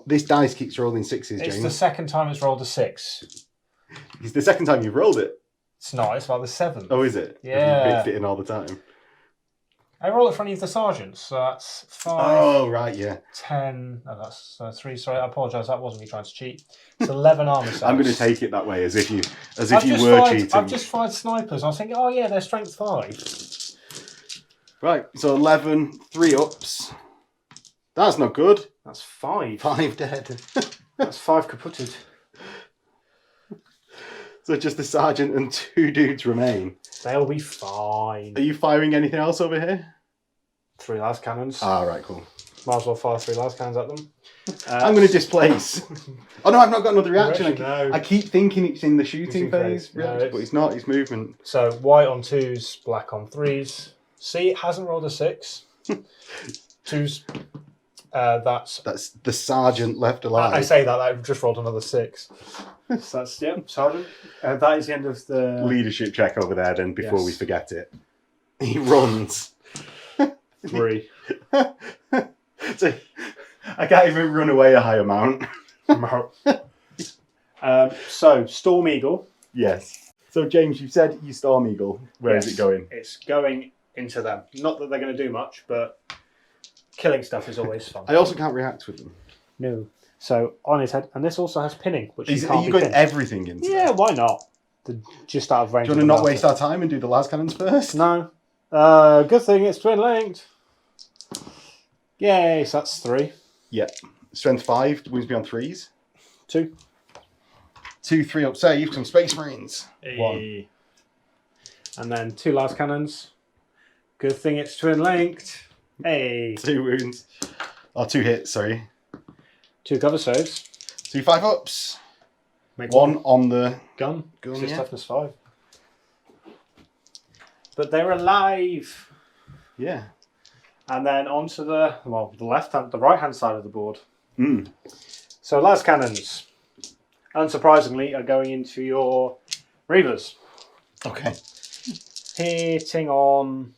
This dice keeps rolling 6s, James.
It's the second time it's rolled a 6.
It's the second time you've rolled it.
It's not, it's about the 7th.
Oh, is it?
Yeah.
You mixed it in all the time.
I roll it for any of the sergeants, so that's 5,
Oh, right, yeah.
10, no, that's 3, sorry, I apologise, that wasn't me trying to cheat. It's 11 armour cells.
I'm going to take it that way, as if you cheating.
I've just fired snipers, I was thinking, oh yeah, they're strength 5.
Right, so 11, 3 ups. That's not good.
That's 5.
5 dead.
That's 5 kaputted.
So just the sergeant and 2 dudes remain.
They'll be fine.
Are you firing anything else over here?
3 las cannons.
Ah, right, cool.
Might as well fire 3 las cannons at them.
I'm going to displace. Oh no, I've not got another reaction.
No.
I keep thinking it's in the shooting phase,
No,
but it's not. It's movement.
So white on 2s, black on 3s. See, it hasn't rolled a 6. 2s. That's
the sergeant left alive.
I say that I've just rolled another 6. So that's sergeant. That is the end of the
leadership check over there. Then before
Yes.
we forget it, he runs.
3.
So I can't even run away a high amount.
So Storm Eagle.
Yes. So James, you said you Storm Eagle. Where is
Yes,
it going?
It's going into them. Not that they're going to do much, but killing stuff is always fun.
I also can't react with them.
No. So on his head, and this also has pinning, which
Are
you can't
you
be
going
pinned.
everything into?
Yeah, why not? Just out of range.
Do you want to not waste our time and do the las cannons first?
No. Good thing it's twin linked. Yay! So that's 3.
Yeah. Strength 5 wins me on 3s.
2.
2 3 up save. Some Space Marines.
1. And then 2 las cannons. Good thing it's twin linked. Hey.
2 wounds. Oh, 2 hits. Sorry.
2 cover saves.
2 5 ups.
Make
1 on the
gun.
gun.
It's
Yeah.
toughness 5. But they're alive.
Yeah.
And then onto the right hand side of the board.
Mm.
So las cannons, unsurprisingly, are going into your Reavers.
Okay.
Hitting on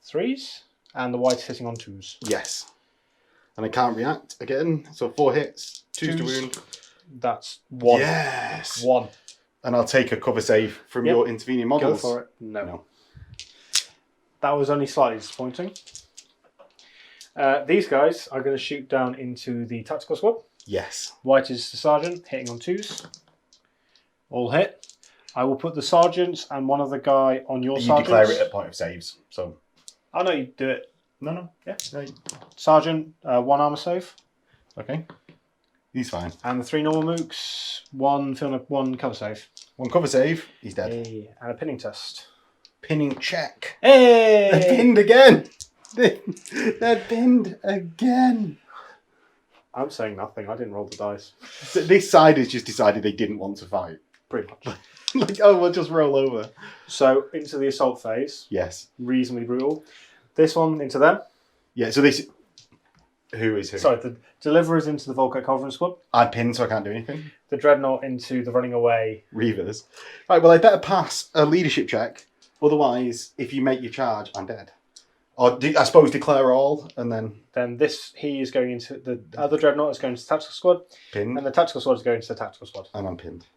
3s, and the white's hitting on 2s.
Yes. And I can't react again. So 4 hits. 2s to
2s.
wound.
That's 1.
Yes.
1.
And I'll take a cover save from
Yep.
your intervening
Go
models.
for it. No.
No.
That was only slightly disappointing. These guys are going to shoot down into the tactical squad.
Yes.
White is the sergeant, hitting on 2s. All hit. I will put the sergeant and one other guy on your
You
sergeant.
declare it at point of saves. So
I know you do it
No.
Yeah.
No.
Sergeant, 1 armor save.
Okay. He's fine.
And the 3 normal mooks, 1 cover save.
1 cover save. He's dead.
Hey, and a pinning test.
Pinning check.
Hey!
They're pinned again. They're pinned again.
I'm saying nothing. I didn't roll the dice.
This side has just decided they didn't want to fight.
Pretty much.
Like, oh, we'll just roll over.
So, into the assault phase.
Yes.
Reasonably brutal. This one into them.
Yeah, so this... Who is who?
Sorry, the Deliverers into the Volkite Culverin squad.
I'm pinned, so I can't do anything.
The Dreadnought into the running away.
Reavers. Right, well, I better pass a leadership check. Otherwise, if you make your charge, I'm dead. Or, I suppose, declare all, and then...
Then he is going into... The other Dreadnought is going to the Tactical Squad.
Pinned.
And the Tactical Squad is going to the Tactical Squad.
And I'm pinned.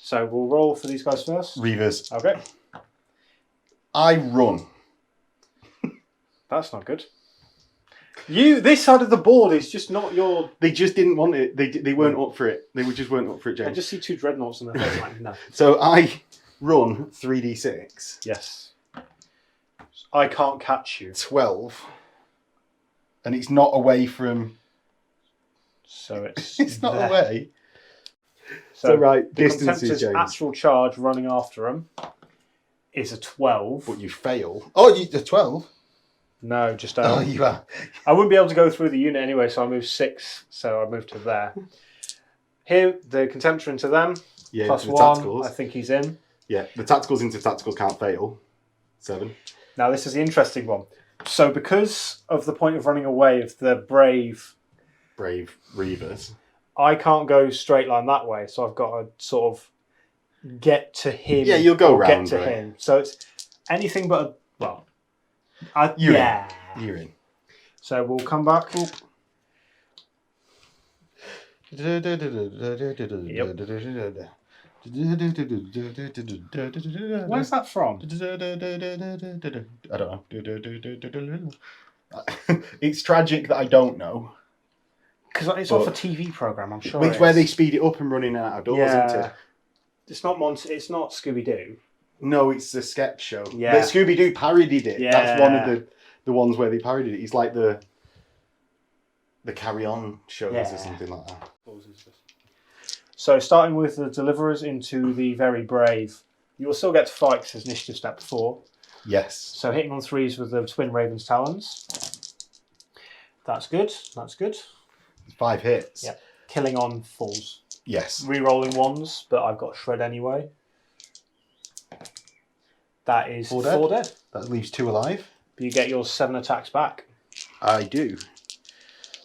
So we'll roll for these guys first.
Reavers.
Okay.
I run.
That's not good. This side of the board is just not your...
They just didn't want it. They weren't up for it. They just weren't up for it, James.
I just see 2 Dreadnoughts in the face. Like, no.
So I run 3d6.
Yes. I can't catch you.
12. And it's not away from...
So it's...
It's not
there.
away.
So
right,
the
distances,
Contemptor's
James.
actual charge running after him is a 12.
But you fail. Oh, a 12?
No, just
Oh, you are.
I wouldn't be able to go through the unit anyway, so I moved 6, so I moved to there. Here, the Contemptor into them,
Yeah,
plus
the
1,
tacticals.
I think he's in.
Yeah, the tacticals into tacticals can't fail. 7.
Now, this is the interesting one. So, because of the point of running away of the Brave
Reavers.
I can't go straight line that way, so I've got to sort of get to him.
Yeah, you'll go
or
round,
get to
right?
him. So it's anything but
You're
yeah.
in. You're in.
So we'll come back. Where's that from?
I don't know. It's tragic that I don't know.
Because it's off a TV program, I'm sure.
It's where they speed it up and run in and out of doors, isn't it?
It's not It's not Scooby Doo.
No, it's a sketch show.
Yeah.
But Scooby Doo parodied it.
Yeah.
That's one of the ones where they parodied it. It's like the Carry On shows or something like that.
So starting with the Deliverers into the Very Brave, you will still get to fight because there's initiative step 4.
Yes.
So hitting on 3s with the Twin Raven's Talons. That's good. That's good.
5 hits.
Yeah. Killing on 4s.
Yes.
Rerolling 1s, but I've got Shred anyway. That is 4 dead.
That leaves 2 alive.
But you get your 7 attacks back.
I do.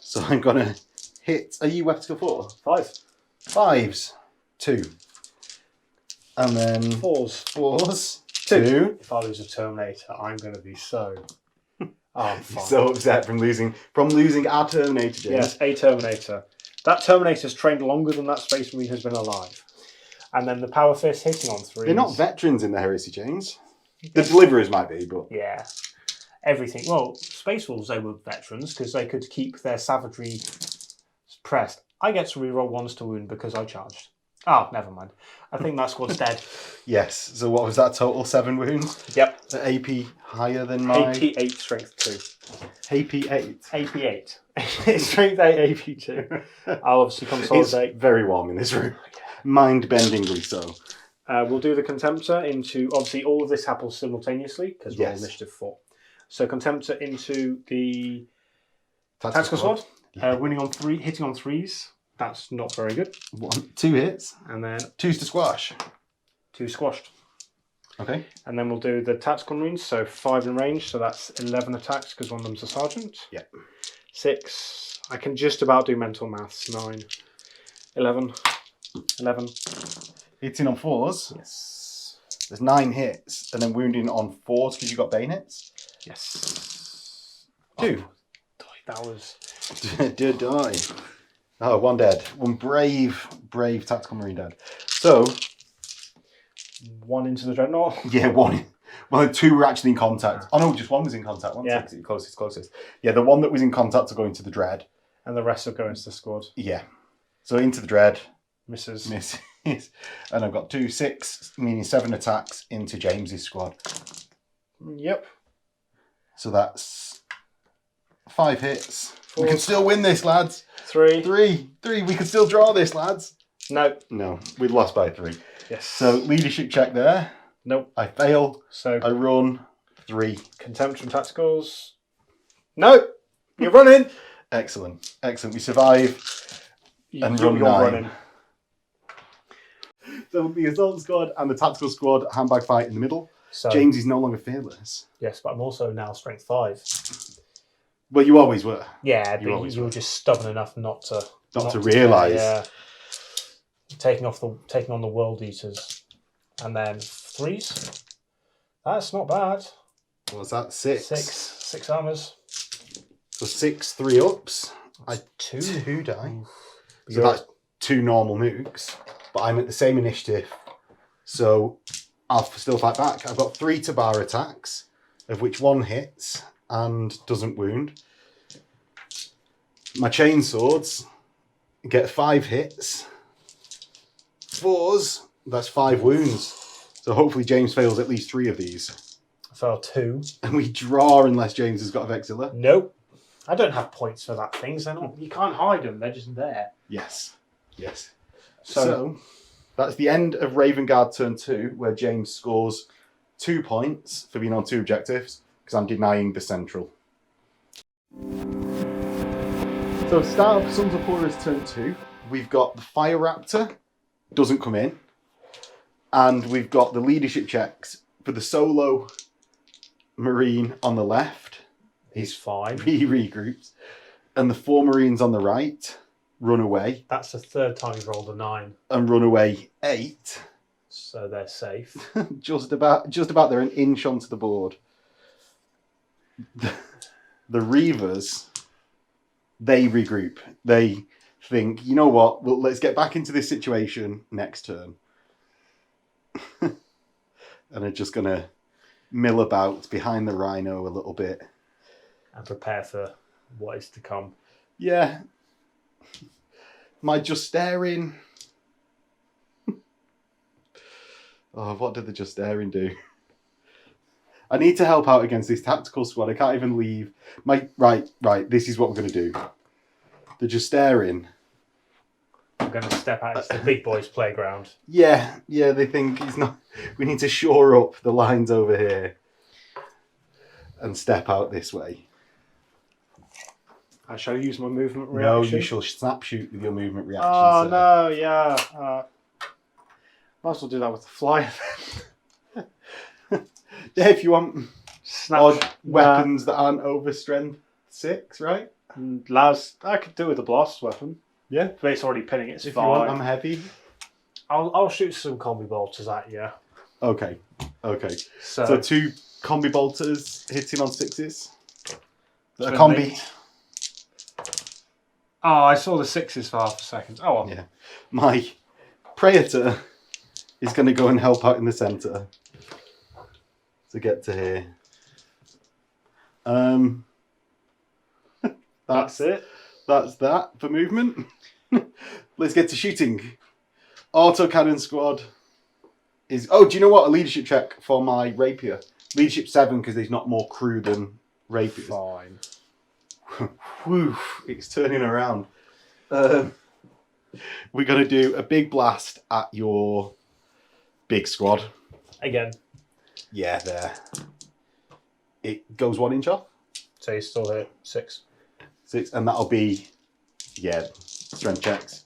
So I'm going to hit... Are you left to 4?
5.
5s. 2. And then... 4s. 2.
If I lose a Terminator, I'm going to be so... Oh, I'm fine.
So upset from losing our Terminator, James.
Yes, a Terminator. That Terminator's trained longer than that Space Marine has been alive. And then the Power Fist hitting on 3s.
They're not veterans in the Heresy, James. The Deliverers might be, but...
Yeah. Everything. Well, Space Wolves, they were veterans because they could keep their savagery pressed. I get to reroll 1s to wound because I charged. Oh, never mind. I think that squad's dead.
Yes. So what was that total? 7 wounds?
Yep.
The AP higher than mine?
AP 8, strength 2.
AP 8?
AP 8. Strength 8, AP 2. I'll obviously consolidate.
It's very warm in this room. Mind-bendingly so.
We'll do the Contemptor into... Obviously, all of this happens simultaneously because we're all initiative 4. So Contemptor into the Tactical Squad.
Yeah.
Winning on 3, hitting on 3s. That's not very good.
2 hits.
And then
2's to squash.
2 squashed.
Okay.
And then we'll do the Tactical Marines, so 5 in range, so that's 11 attacks because one of them's a sergeant.
Yeah.
6. I can just about do mental maths. 9. 11. 11.
Hitting on 4s.
Yes.
There's 9 hits. And then wounding on 4s because you got bayonets.
Yes.
2.
Oh, that was...
Did die. Oh, 1 dead. 1 brave Tactical Marine dead. So...
1 into the Dreadnought.
Yeah, 1. Well, 2 were actually in contact. Oh no, just 1 was in contact. 1
yeah.
Closest. Yeah, the 1 that was in contact are going to the Dread.
And the rest will go into the squad.
Yeah. So into the Dread.
Misses.
And I've got 2, 6, meaning 7 attacks into James's squad.
Yep.
So that's 5 hits.
4.
We can still win this, lads.
3.
3. We can still draw this, lads.
No.
No, we lost by 3.
Yes.
So leadership check there.
Nope.
I fail.
So
I run 3.
contempt from tacticals. No. You're running.
Excellent. We survive and
You're
run 9.
running.
So the assault squad and the tactical squad handbag fight in the middle.
So
James is no longer fearless.
yes, but I'm also now strength 5.
Well, you always were.
Yeah,
You
but
always
you were just stubborn enough not to
realise.
Yeah. Taking on the world eaters, and then 3s. That's not bad.
What's that? 6.
6 armors.
So 6 3-ups. I
2
die.
Oof.
So that's 2 normal mooks. But I'm at the same initiative. So I'll still fight back. I've got 3 Tabar attacks, of which 1 hits and doesn't wound. My chain swords get 5 hits. 4s, that's 5 wounds. So hopefully James fails at least 3 of these.
I fell 2.
And we draw unless James has got a Vexilla.
Nope. I don't have points for that things. They're not. You can't hide them. They're just there.
Yes.
So
that's the end of Raven Guard turn 2, where James scores 2 points for being on 2 objectives, because I'm denying the central. So start of Sons of Horus turn 2, we've got the Fire Raptor, doesn't come in, and we've got the leadership checks for the solo Marine on the left.
he's fine.
He regroups, and the 4 Marines on the right run away.
That's the 3rd time you've rolled a 9.
And run away 8.
So they're safe.
just about they're an inch onto the board. The Reavers, they regroup. They think, you know what, well, let's get back into this situation next turn. And are just going to mill about behind the Rhino a little bit.
And prepare for what is to come.
Yeah. My Justarin. Oh, what did the Justarin do? I need to help out against this tactical squad. I can't even leave. Right. This is what we're going to do. The Justarin.
I'm going to step out into the big boys' playground.
Yeah. They think he's not. We need to shore up the lines over here and step out this way.
I shall use my movement reaction.
No, you shall snap shoot with your movement reaction.
Oh
sir.
no, yeah. Might as well do that with the flyer.
Yeah, if you want
Snap
odd weapons that aren't over strength 6, right?
Laz, I could do with a blast weapon.
Yeah.
But it's already pinning. It's
If
fine.
you want, I'm heavy.
I'll shoot some combi bolters at you.
Okay.
So
2 combi bolters hitting on 6s. A
Twin
combi.
linked. Oh, I saw the 6s for half a second. Oh well.
Yeah. My Praetor is going to go and help out in the centre to get to here.
That's it.
That's that for movement. Let's get to shooting. Autocannon squad is... Oh, do you know what? A leadership check for my Rapier. Leadership 7 because there's not more crew than Rapiers.
Fine.
Whew, it's turning around. We're going to do a big blast at your big squad.
Again.
Yeah, there. It goes 1 inch off.
So you still hit 6.
6, and that'll be, strength checks.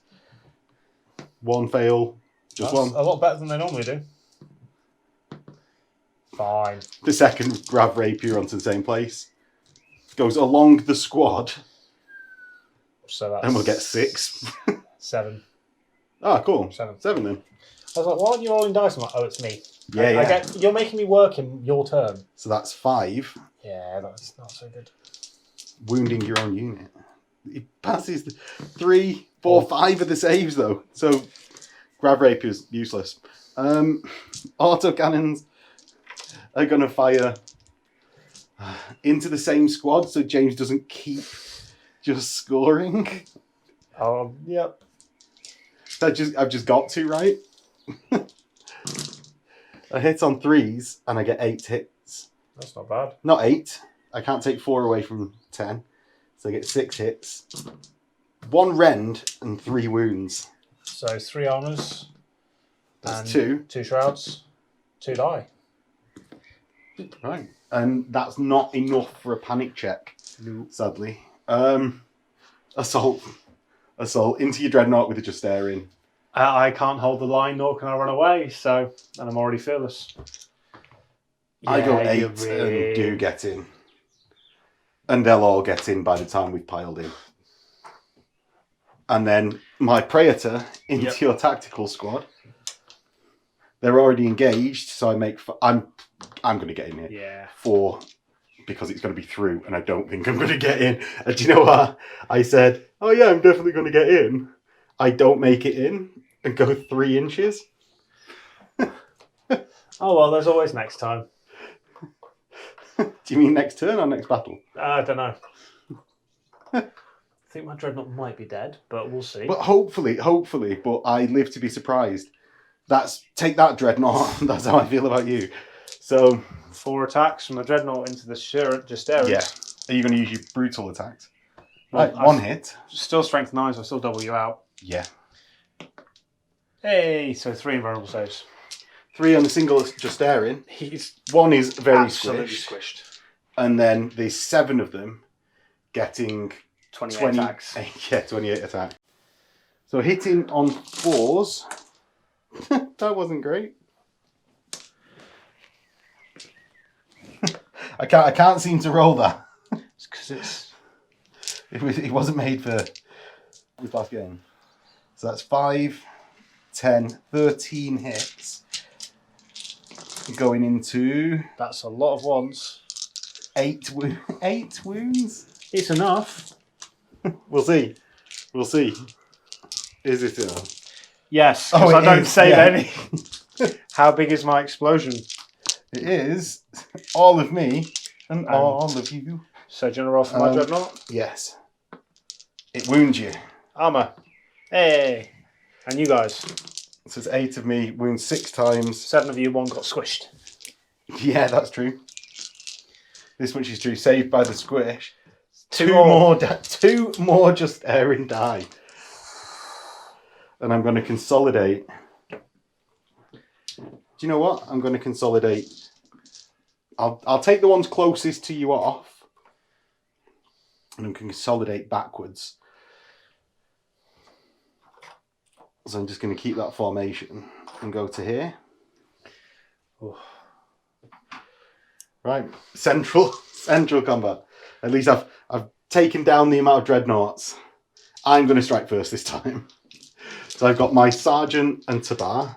1 fail, just
That's
1.
a lot better than they normally do. Fine.
The second grab Rapier onto the same place. Goes along the squad.
So that's...
And we'll get 6.
7.
Ah, cool.
7.
7 then.
I was like, why aren't you rolling dice? I'm like, oh, it's me.
Yeah.
You're making me work in your turn.
So that's 5.
Yeah, that's not so good.
Wounding your own unit. It passes 3, 4, 5 of the saves though. So grab Rapier's useless. Autocannons are going to fire into the same squad so James doesn't keep just scoring.
Yep.
I've just got to, right? I hit on 3s and I get 8 hits.
That's not bad.
Not 8. I can't take 4 away from 10. So I get 6 hits. 1 rend and 3 wounds.
So 3 armors.
That's
and
2.
2 shrouds. 2 die.
Right. And that's not enough for a panic check, sadly. Assault into your dreadnought with a Justarian.
I can't hold the line, nor can I run away, and I'm already fearless.
I go
Yeah,
8
you
and do get in. And they'll all get in by the time we've piled in. And then my Praetor into your tactical squad. They're already engaged, so I make... I'm going to get in here.
Yeah.
4, because it's going to be through, and I don't think I'm going to get in. And do you know what? I said, oh yeah, I'm definitely going to get in. I don't make it in and go 3 inches.
Oh, well, there's always next time.
Do you mean next turn or next battle?
I don't know. I think my dreadnought might be dead, but we'll see.
But hopefully, but I live to be surprised. Take that, dreadnought. That's how I feel about you. So
4 attacks from the dreadnought into the Justarian.
Yeah. Are you going to use your brutal attacks? Right, 1 hit.
Still strength 9, so I still double you out.
Yeah.
Hey, so 3 invulnerable saves.
3 on a single Justarian.
He's
1 is very
absolutely
squished. And then there's 7 of them getting
28 attacks.
Yeah, 28 attack. So hitting on 4s. That wasn't great. I can't seem to roll that.
It's because
it wasn't made for this last game. So that's 5, 10, 13 hits. Going into...
That's a lot of ones.
8 wounds?
It's enough.
We'll see. Is it enough?
Yes, because I don't save any. How big is my explosion?
It is all of me and all of you.
So do you want to roll for my dreadnought?
Yes. It wounds you.
Armour. Hey. And you guys.
So it's 8 of me, wounds 6 times.
7 of you, 1 got squished.
Yeah, that's true. This much is true. Saved by the squish.
2
more just airing die. And I'm going to consolidate. Do you know what? I'm going to consolidate. I'll take the ones closest to you off. And I can consolidate backwards. So I'm just going to keep that formation and go to here. Oh. Right, central combat. At least I've taken down the amount of dreadnoughts. I'm going to strike first this time. So I've got my sergeant and Tabar.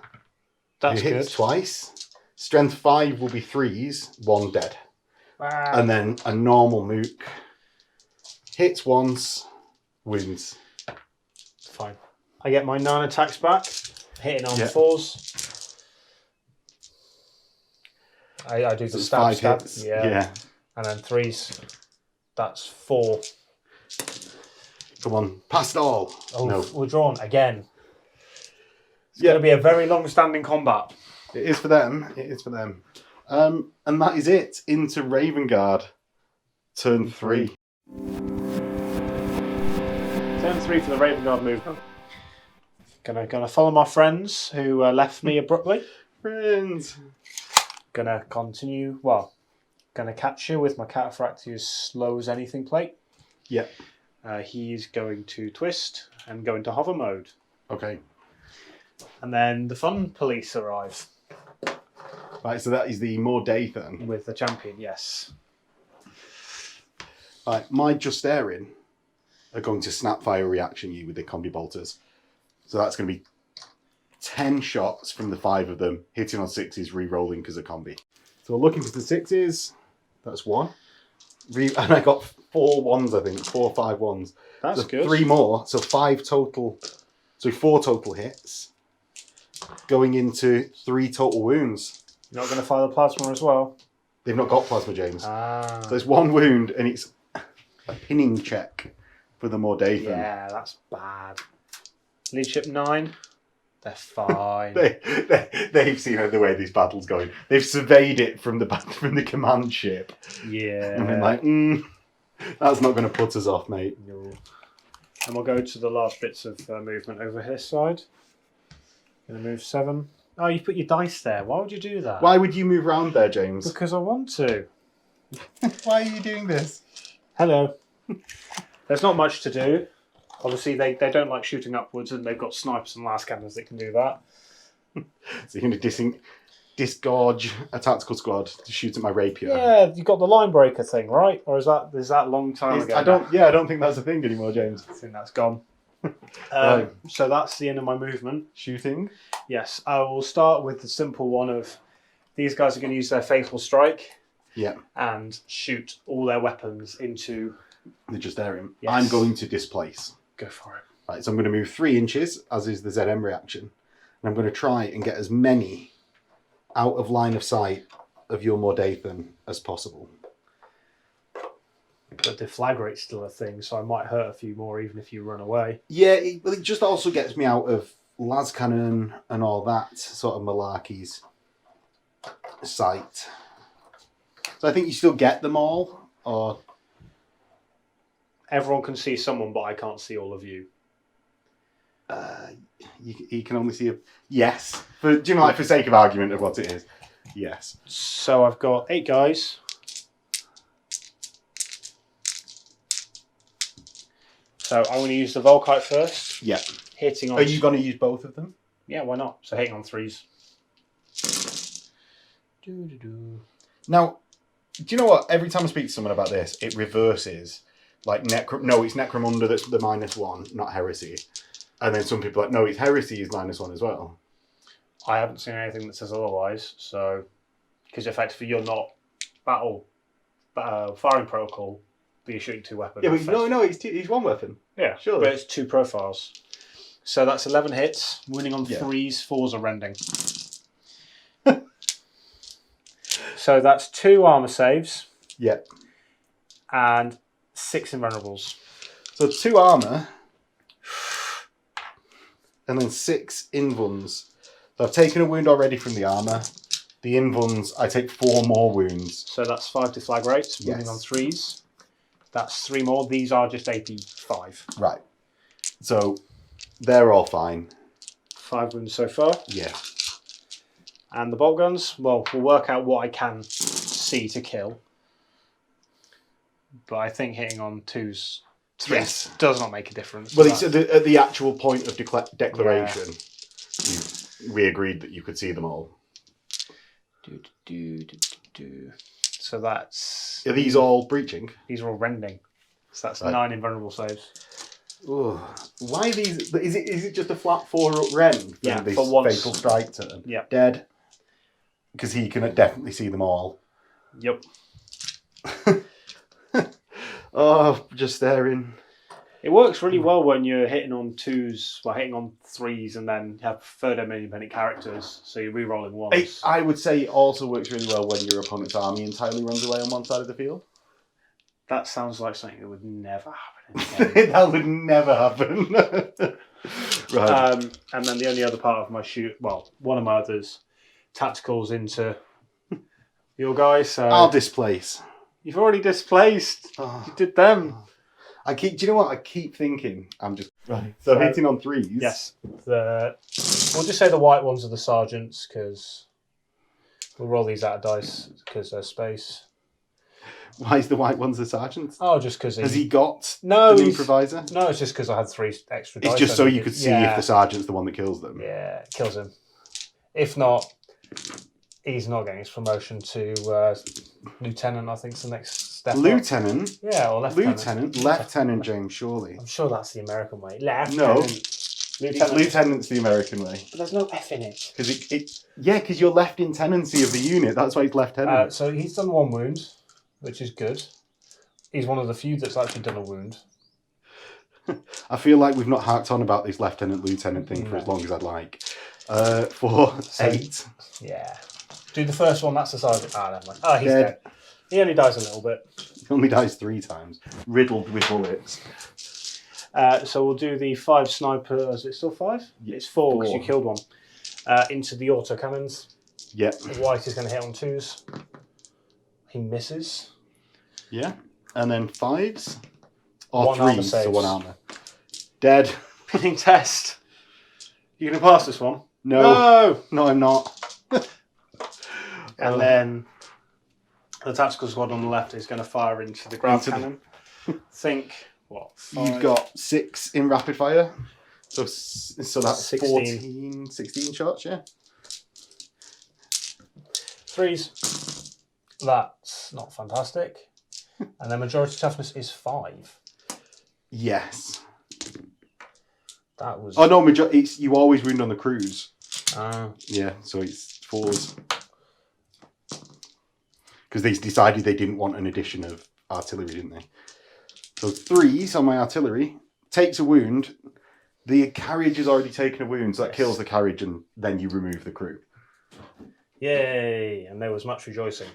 That's
who hits
good.
Twice. Strength 5 will be 3s, 1 dead.
Wow.
And then a normal mook. Hits once, wounds.
Fine. I get my 9 attacks back, hitting on 4s. I do the stab.
Hits. Yeah.
And then 3s. That's 4.
Come on, past all.
Oh,
no.
we're drawn again. It's going to be a very long-standing combat.
It is for them. And that is it. Into Ravengard. Turn 3.
Turn 3 for the Ravengard movement. Gonna follow my friends who left me abruptly.
Friends.
Gonna continue. Well, gonna catch you with my Cataphractia's slow as anything plate.
Yep.
He's going to twist and go into hover mode.
Okay.
And then the fun police arrive.
Right, so that is the Morday then.
With the champion, yes.
Right, my Justarian are going to Snapfire reaction you with the combi bolters. So that's going to be 10 shots from the 5 of them, hitting on 6s, re-rolling because of combi. So we're looking for the 6s. That's 1. And I got 4 1s, I think. 4 or 5 1s.
That's
so
good.
3 more, so 5 total. So 4 total hits. Going into 3 total wounds.
You're not going to fire the plasma as well?
They've not got plasma, James.
Ah.
So there's 1 wound, and it's a pinning check for the Mordathan.
Yeah, that's bad. Leadership 9. They're fine.
They've seen the way these battles going. They've surveyed it from the command ship.
Yeah.
And been like, That's not going to put us off, mate.
No. And we'll go to the last bits of movement over his side. Going to move 7. Oh, you put your dice there. Why would you do that?
Why would you move around there, James?
Because I want to.
Why are you doing this?
Hello. There's not much to do. Obviously, they don't like shooting upwards, and they've got snipers and last cannons that can do that.
So you're going to disgorge a tactical squad to shoot at my rapier?
Yeah, you got the line breaker thing, right? Or is that a long time ago?
I don't think that's a thing anymore, James.
I think that's gone.
Right.
So that's the end of my movement.
Shooting?
Yes, I will start with the simple one of these guys are going to use their fatal strike.
Yeah.
And shoot all their weapons into.
They're just there.
Yes.
I'm going to displace.
Go for it.
Right, so I'm going to move 3 inches, as is the ZM reaction. And I'm going to try and get as many out of line of sight of your Mordathan as possible.
But the flag rate's still a thing, so I might hurt a few more even if you run away.
Yeah, it just also gets me out of las cannon and all that sort of malarkey's sight. So I think you still get them all, or...
Everyone can see someone, but I can't see all of you.
You can only see a... Yes. For, do you know, like, for sake of argument of what it is. Yes.
So I've got 8 guys. So I'm going to use the Volkite first.
Yeah.
Hitting on...
Are you going to use both of them?
Yeah, why not? So hitting on 3s.
Now, do you know what? Every time I speak to someone about this, it reverses. Like, no, it's Necromunda that's the -1, not Heresy. And then some people are like, no, it's Heresy is -1 as well.
I haven't seen anything that says otherwise, so... Because effectively you're not firing protocol, but you're shooting 2 weapons.
Yeah, but no, he's 1 weapon.
Yeah,
surely.
But it's 2 profiles. So that's 11 hits, winning on 3s, 4s are rending. So that's 2 armor saves.
Yeah.
And 6 invulnerables.
So 2 armor. And then 6 invuns. So I've taken a wound already from the armor. The invuns, I take 4 more wounds.
So that's 5 deflag rates, winning on 3s. That's 3 more. These are just AP 5.
Right. So they're all fine.
5 wounds so far.
Yeah.
And the bolt guns, well, we'll work out what I can see to kill. But I think hitting on 2s, 3s does not make a difference.
Well, it's at the actual point of declaration, we agreed that you could see them all.
So that's...
Are these all breaching?
These are all rending. So that's 9 invulnerable saves.
Ooh. Why these? Is it just a flat 4 rend?
Yeah,
this
for once.
fatal strike turn.
Yeah.
Dead. Because he can definitely see them all.
Yep.
Oh, just staring.
It works really well when you're hitting on 2s, well, hitting on 3s, and then have third independent characters, so you're re-rolling 1s.
I would say it also works really well when your opponent's army entirely runs away on one side of the field.
That sounds like something that would never happen in the game.
That would never happen. Right.
And then the only other part of my one of my others, tacticals into your guys. So
I'll displace.
You've already displaced. You did them.
Do you know what? I keep thinking. I'm just right. So hitting on 3s.
Yes. We'll just say the white ones are the sergeants because we'll roll these out of dice because there's space.
Why is the white ones the sergeants?
Oh, just because
has he got
an
improviser?
No, it's just because I had 3 extra dice.
It's just so you could see if the sergeant's the one that kills them.
Yeah, kills him. If not, he's not getting his promotion to lieutenant. I think is the next step.
Lieutenant?
Yeah, or lieutenant.
Lieutenant James, surely.
I'm sure that's the American way. Lieutenant.
No, lieutenant's the American way.
But there's no F in it.
Because you're left in tenancy of the unit. That's why he's lieutenant.
So he's done 1 wound, which is good. He's one of the few that's actually done a wound.
I feel like we've not harked on about this lieutenant thing for as long as I'd like. 4, 8.
Yeah. Do the first one, that's the size of... never mind. Oh, he's dead. He only dies a little bit.
He only dies 3 times. Riddled with bullets.
So we'll do the 5 sniper... Is it still 5? Yeah, it's 4 because you killed one. Into the autocannons.
Yep.
The white is going to hit on 2s. He misses.
Yeah. And then 5s. Or
One armor
3s, so
saves.
1 armor. Dead.
Pinning test. You gonna pass this one?
No. No, I'm not.
And then the tactical squad on the left is going to fire into the grav cannon. Think what? 5,
You've got 6 in rapid fire. So that's
16.
16 shots, yeah.
3s. That's not fantastic. And then majority toughness is 5.
Yes.
That was.
Oh no, it's you always wound on the cruise.
Ah.
Yeah, so it's 4s. Because they decided they didn't want an addition of artillery, didn't they? So 3s on my artillery. Takes a wound. The carriage has already taken a wound, so that kills the carriage, and then you remove the crew.
Yay! And there was much rejoicing.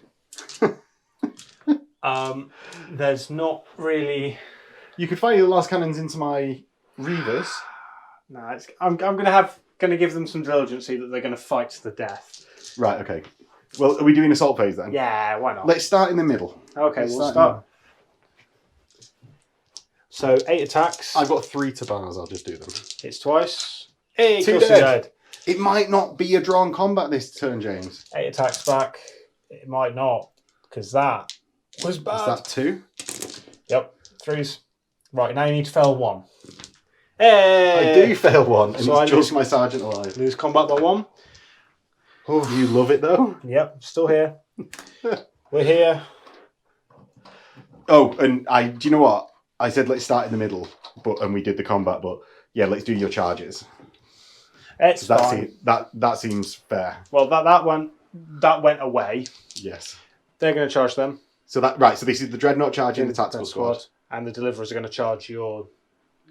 There's not really.
You could fire the last cannons into my Reavers.
No, I'm gonna give them some diligency that they're gonna fight to the death.
Right. Okay. Well, are we doing assault phase then?
Yeah, why not?
Let's start in the middle.
Okay,
Let's
we'll start. So 8 attacks.
I've got 3 tabars. I'll just do them.
It's twice. Hey,
2
kills
dead.
dead.
It might not be a drawn combat this turn, James.
8 attacks back. It might not, because that was bad.
Is that 2?
Yep, 3s. Right, now you need to fail 1. Hey!
I do fail 1, and
So
it's just my sergeant alive.
Lose combat by 1.
Oh, you love it though.
Yep, still here. We're here.
Oh, and do you know what? I said let's start in the middle, and we did the combat, but yeah, let's do your charges.
It's
So
fine.
that seems fair.
Well, that went away.
Yes.
They're going to charge them.
So so this is the Dreadnought charging the tactical squad.
And the Deliverers are going to charge your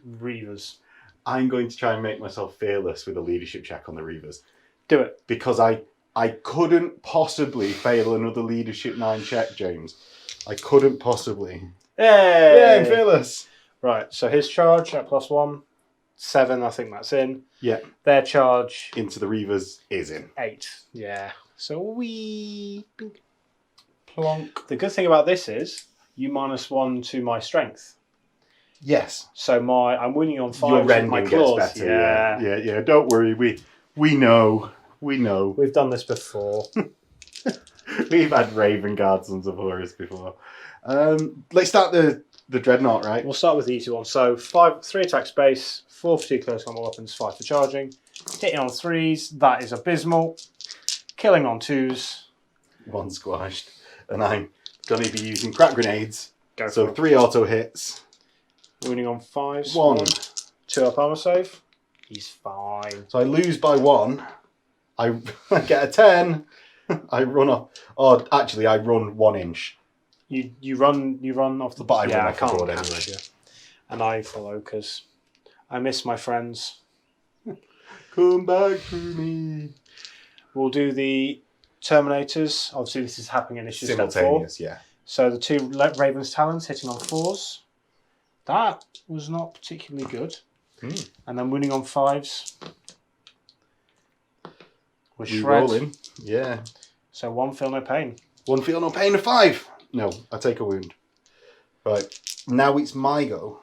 Reavers.
I'm going to try and make myself fearless with a leadership check on the Reavers.
Do it.
Because I couldn't possibly fail another leadership 9 check, James. I couldn't possibly.
Hey!
Yeah, I'm fearless.
Right, so his charge at +1. 7, I think that's in.
Yeah.
Their charge
Into the Reavers is in.
8. Yeah. So plonk. The good thing about this is you -1 to my strength.
Yes.
So I'm winning on 5
Your
with
rending
my
gets
claws.
better. Yeah. Don't worry. We know. We know.
We've done this before.
We've had Raven Guard Sons of Horus before. Let's start the Dreadnought, right?
We'll start with the easy one. So 3 attack space, 4 for 2 close combat weapons, 5 for charging. Hitting on 3s, that is abysmal. Killing on 2s.
1 squashed. And I'm going to be using crack grenades.
Go
So
for it.
3 auto hits.
Wounding on 5s.
1.
2 up armor save. He's fine.
So I lose by 1. I get a 10. I run off. Oh, actually, I run 1 inch.
You run off the
But I run
yeah,
off
I can't
the board
catch
anyway.
you. And I follow because I miss my friends.
Come back to me.
We'll do the Terminators. Obviously, this is happening in issue step 4.
Simultaneous, yeah.
So the 2 Raven's Talons hitting on 4s. That was not particularly good. And then winning on 5s. We're
We
shred.
rolling. Yeah.
So 1 feel no pain.
1 feel no pain, a 5. No, I take a wound. Right. Now it's my go.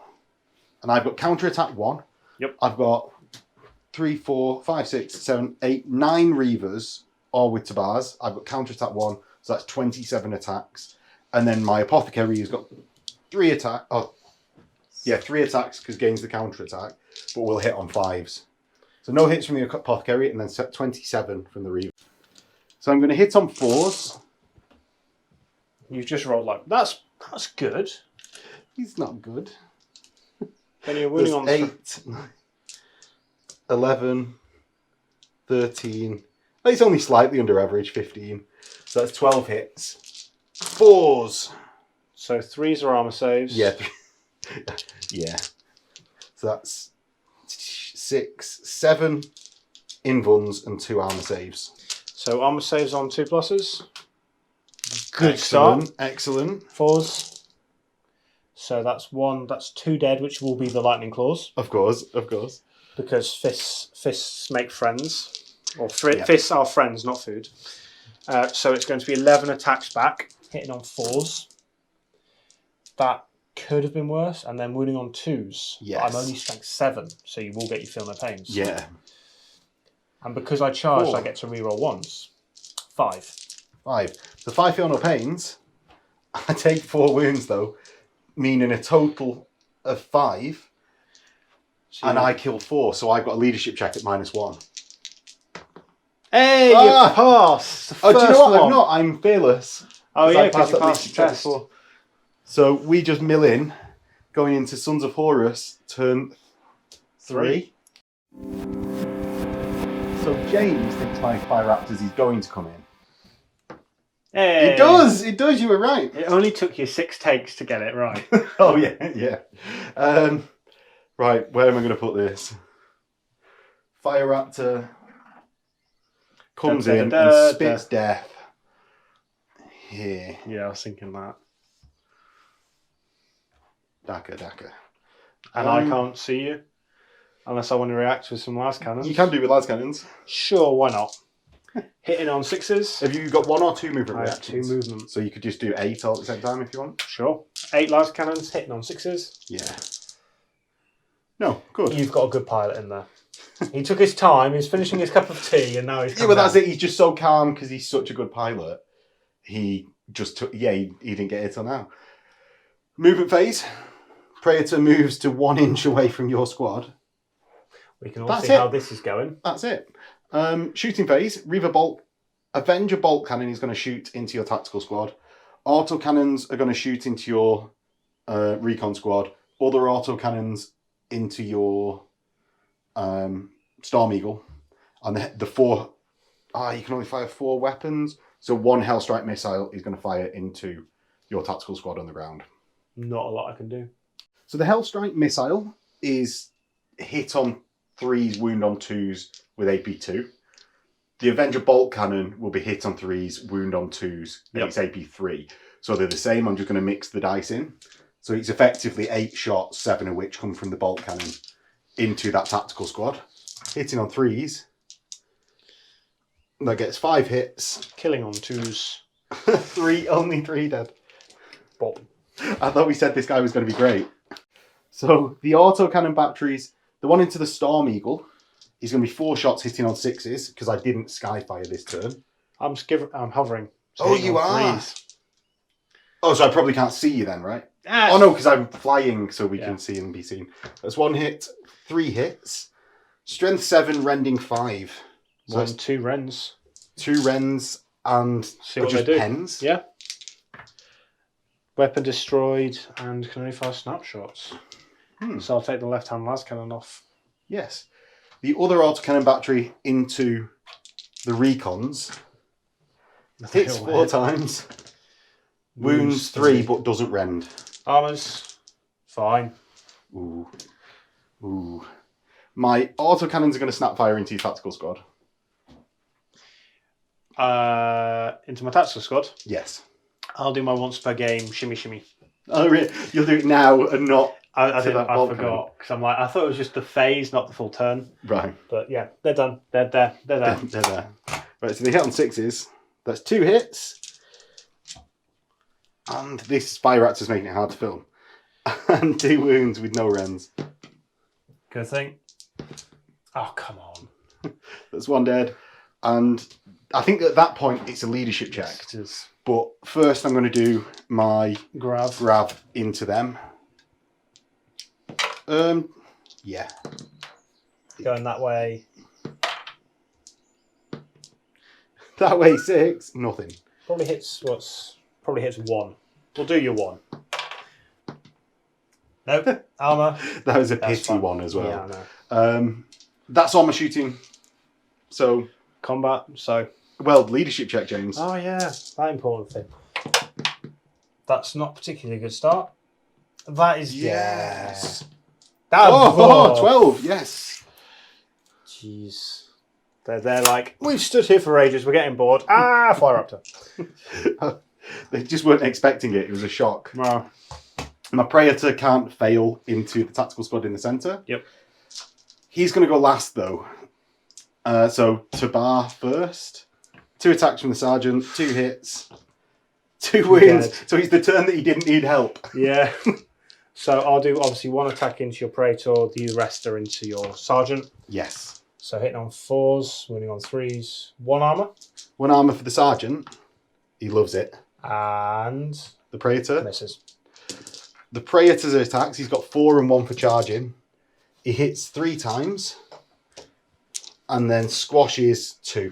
And I've got counter attack 1.
Yep.
I've got 3, 4, 5, 6, 7, 8, 9 Reavers, all with tabars. I've got counter attack 1, so that's 27 attacks. And then my Apothecary has got 3 attacks. Oh, yeah, 3 attacks because gains the counter attack, but will hit on 5s. So no hits from the Apothecary, and then 27 from the Reaver. So I'm going to hit on 4s.
You've just rolled like that's good.
He's not good.
Then you're winning on
8, 11, 13. It's only slightly under average, 15. So that's 12 hits. 4s.
So 3s are armor saves.
Yeah. Yeah. So that's 6, 7 invuns and 2 armor saves.
So armor saves on 2 pluses. Good start.
Excellent.
4s. So that's 2 dead, which will be the lightning claws.
Of course.
Because fists make friends. Or fists are friends, not food. So it's going to be 11 attacks back, hitting on 4s. that could have been worse. And then wounding on 2s.
Yes.
But I'm only strength 7, so you will get you feel no pains.
Yeah.
And because I charged,
4.
I get to reroll 1s. 5.
5. The 5 feel no pains. I take 4 wounds though, meaning a total of 5.
So
And I kill 4, so I've got a leadership check at -1.
Hey,
Ah!
you passed!
Oh, do you know what?
One.
I'm not. I'm fearless.
Oh, yeah,
I
because you
that
passed
leadership
the
check
test.
before. So we just mill in, going into Sons of Horus, turn 3. So James thinks my Fire Raptors is going to come in.
Hey.
It does! It does, you were right.
It only took you 6 takes to get it right.
Oh, yeah, yeah. Right, where am I going to put this? Fire Raptor comes in and spits death. Here.
Yeah, I was thinking that.
Daka.
And I can't see you. Unless I want to react with some last cannons.
You can do with las cannons.
Sure, why not? Hitting on 6s.
Have you got 1 or 2 movement
I have 2
reactions?
movement.
So you could just do 8 all at the same time if you want?
Sure. 8 last cannons, hitting on 6s.
Yeah. No, good.
You've got a good pilot in there. He took his time, he's finishing his cup of tea, and now he's
Yeah, but that's it. He's just so calm because he's such a good pilot. He just took... Yeah, he didn't get it till now. Movement phase. Praetor moves to 1 inch away from your squad.
We can all
That's
see
it.
how this is going.
That's it. Shooting phase. Avenger bolt cannon is going to shoot into your tactical squad. Auto cannons are going to shoot into your recon squad. Other auto cannons into your Storm Eagle. And the 4... you can only fire 4 weapons. So 1 Hellstrike missile is going to fire into your tactical squad on the ground.
Not a lot I can do.
So the Hellstrike missile is hit on 3s, wound on 2s with AP2. The Avenger bolt cannon will be hit on 3s, wound on 2s, and it's AP3. So they're the same. I'm just going to mix the dice in. So it's effectively 8 shots, 7 of which come from the bolt cannon into that tactical squad. Hitting on 3s. That gets 5 hits.
Killing on 2s.
Only 3 dead.
Bob.
I thought we said this guy was going to be great. So the autocannon batteries, the one into the Storm Eagle, is going to be 4 shots hitting on 6s because I didn't skyfire this turn.
I'm hovering. So
Oh, you are?
3s.
Oh, so I probably can't see you then, right?
Ah,
Oh no, because I'm flying so we can see and be seen. That's 1 hit, 3 hits. Strength 7, rending 5. So
One,
that's
2 rens.
2 rends and
See what
just
they do.
pens.
Yeah. Weapon destroyed and can only fire snapshots. So I'll take the left-hand las cannon off.
Yes. The other autocannon battery into the recons hits 4 times. Wounds 3 but doesn't rend.
Armors. Fine.
Ooh. Ooh. My autocannons are going to snap fire into your tactical squad.
Into my tactical squad.
Yes.
I'll do my once per game shimmy shimmy.
Oh, really? You'll do it now and not...
I
to that bolt cannon.
forgot because I'm like I thought it was just the phase, not the full turn.
Right.
But yeah, they're done. They're there. They're there.
They're there. Right, so they hit on 6s. That's 2 hits. And this Fire Raptor's making it hard to film. And 2 wounds with no rends.
Good thing. Oh come on.
That's 1 dead. And I think at that point it's a leadership check.
It is.
But first I'm going to do my
Grab
into them. Yeah.
going that way.
That way 6. Nothing.
Probably hits 1. We'll do your 1. Nope. Armor.
That was a
That's
pity
fine.
one as well.
Yeah, I know.
That's all my shooting. So,
Combat. So.
well, leadership check, James.
Oh yeah, that important thing. That's not particularly a good start. That is
Yes.
That
Oh, 12, yes.
Jeez. They're like, we've stood here for ages, we're getting bored. Ah, Fire Raptor.
They just weren't expecting it. It was a shock.
Wow.
My Praetor can't fail into the tactical squad in the centre.
Yep.
He's going to go last, though. So, Tabar first. 2 attacks from the Sergeant, 2 hits. 2 wounds.
Dead.
So it's the turn that he didn't need help.
Yeah. So I'll do obviously 1 attack into your Praetor, the rest are into your Sergeant.
Yes.
So hitting on 4s, wounding on 3s, 1 armor.
1 armor for the sergeant. He loves it.
And
The Praetor.
misses.
The Praetor's attacks, he's got 4 and 1 for charging. He hits 3 times. And then squashes 2.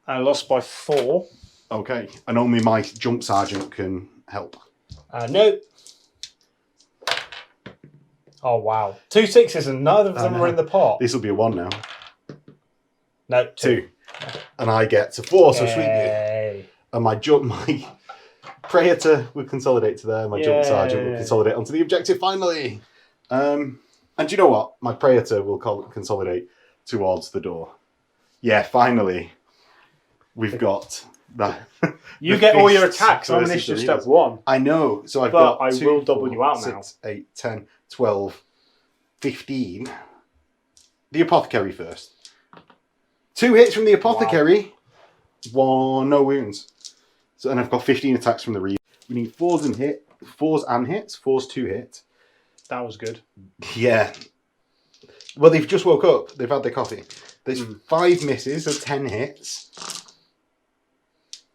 I lost by 4.
Okay. And only my jump sergeant can help.
No. Oh, wow. 2 6s and neither of them are in the pot.
This will be a 1 now.
No,
2. And I get to 4, so sweet.
Yay.
And my Praetor will consolidate to there. My jump sergeant will consolidate onto the objective finally. And do you know what? My Praetor will consolidate towards the door. Yeah, finally. We've got that.
You get all your attacks. I'm initiative
versus
step 1.
I know. So I've
But
got
I
2,
will double
4,
you out
6, 8, 10, 12, 15. The apothecary first. 2 hits from the apothecary. Wow. 1, no wounds. So, and I've got 15 attacks from the reaver. We need 4s and hits. 4s 2 hit.
That was good.
Yeah. Well, they've just woke up. They've had their coffee. There's 5 misses, so 10 hits.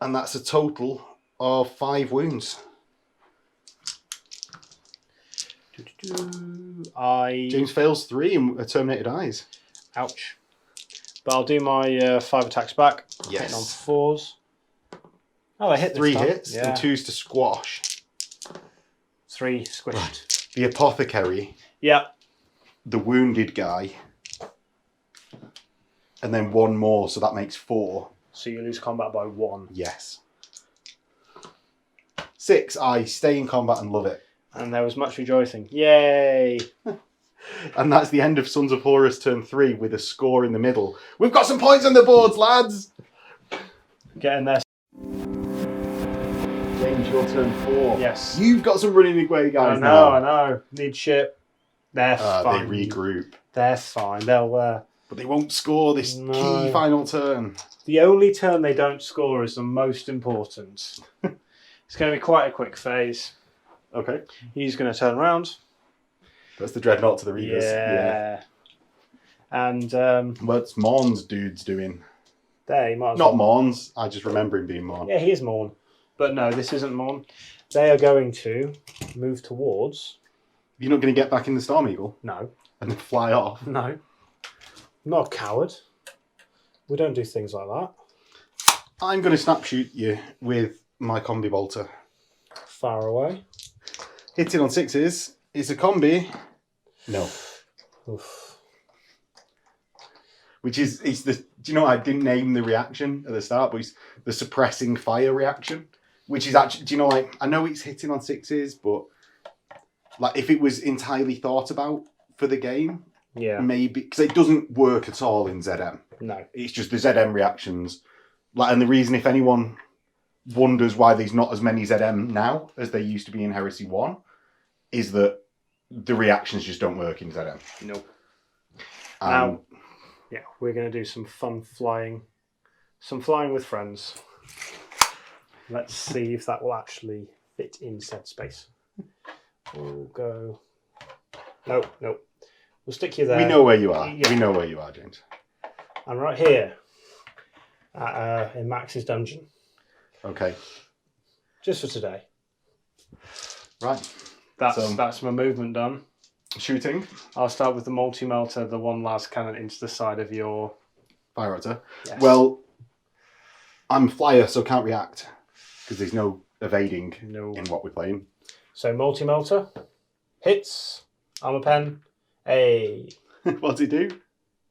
And that's a total of 5 wounds. James fails 3 and a terminated eyes.
Ouch. But I'll do my 5 attacks back.
Yes.
Hitting on 4s. Oh, I hit this
3
time.
hits and 2s to squash.
3 squished.
Right. The apothecary.
Yeah.
The wounded guy. And then 1 more, so that makes 4.
So you lose combat by 1.
Yes. 6, I stay in combat and love it.
And there was much rejoicing. Yay!
And that's the end of Sons of Horus turn 3 with a score in the middle. We've got some points on the boards, lads!
Get in there.
James, your turn 4.
Yes.
You've got some running away guys
I
now.
know. Need ship. They're fine.
They regroup.
They're fine. They'll...
But they won't score this key final turn.
The only turn they don't score is the most important. It's going to be quite a quick phase.
Okay.
He's going to turn around.
That's the dreadnought to the readers.
Yeah. And
What's Morn's dude's doing?
there, he might as
Not
well.
Morn's. I just remember him being Morn.
Yeah, he is Morn. But no, this isn't Morn. They are going to move towards...
You're not going to get back in the Storm Eagle
No.
and then fly off?
No. I'm not a coward. We don't do things like that.
I'm going to snap shoot you with my combi bolter.
Far away.
Hitting on 6s. It's a combi. No.
Oof.
Which is, it's the, do you know, I didn't name the reaction at the start, but it's the suppressing fire reaction. Which is actually, do you know, like, I know it's hitting on 6s, but like if it was entirely thought about for the game,
Yeah.
maybe, because it doesn't work at all in ZM.
No.
It's just the ZM reactions. Like, and the reason, if anyone wonders why there's not as many ZM now as there used to be in Heresy 1, is that the reactions just don't work in ZM.
Nope. Now, yeah, we're going to do some fun flying. Some flying with friends. Let's see if that will actually fit in said space. We'll go... Nope. We'll stick you there.
We know where you are.
Yeah.
We know where you are, James.
I'm right here. In Max's dungeon.
Okay.
Just for today.
Right.
That's my movement done.
Shooting.
I'll start with the multi-melter, the one last cannon into the side of your...
Fire Raptor.
Yes.
Well, I'm flyer, so can't react. Because there's no evading in what we're playing.
So multi-melter. Hits. Armor pen. Hey.
What's it do?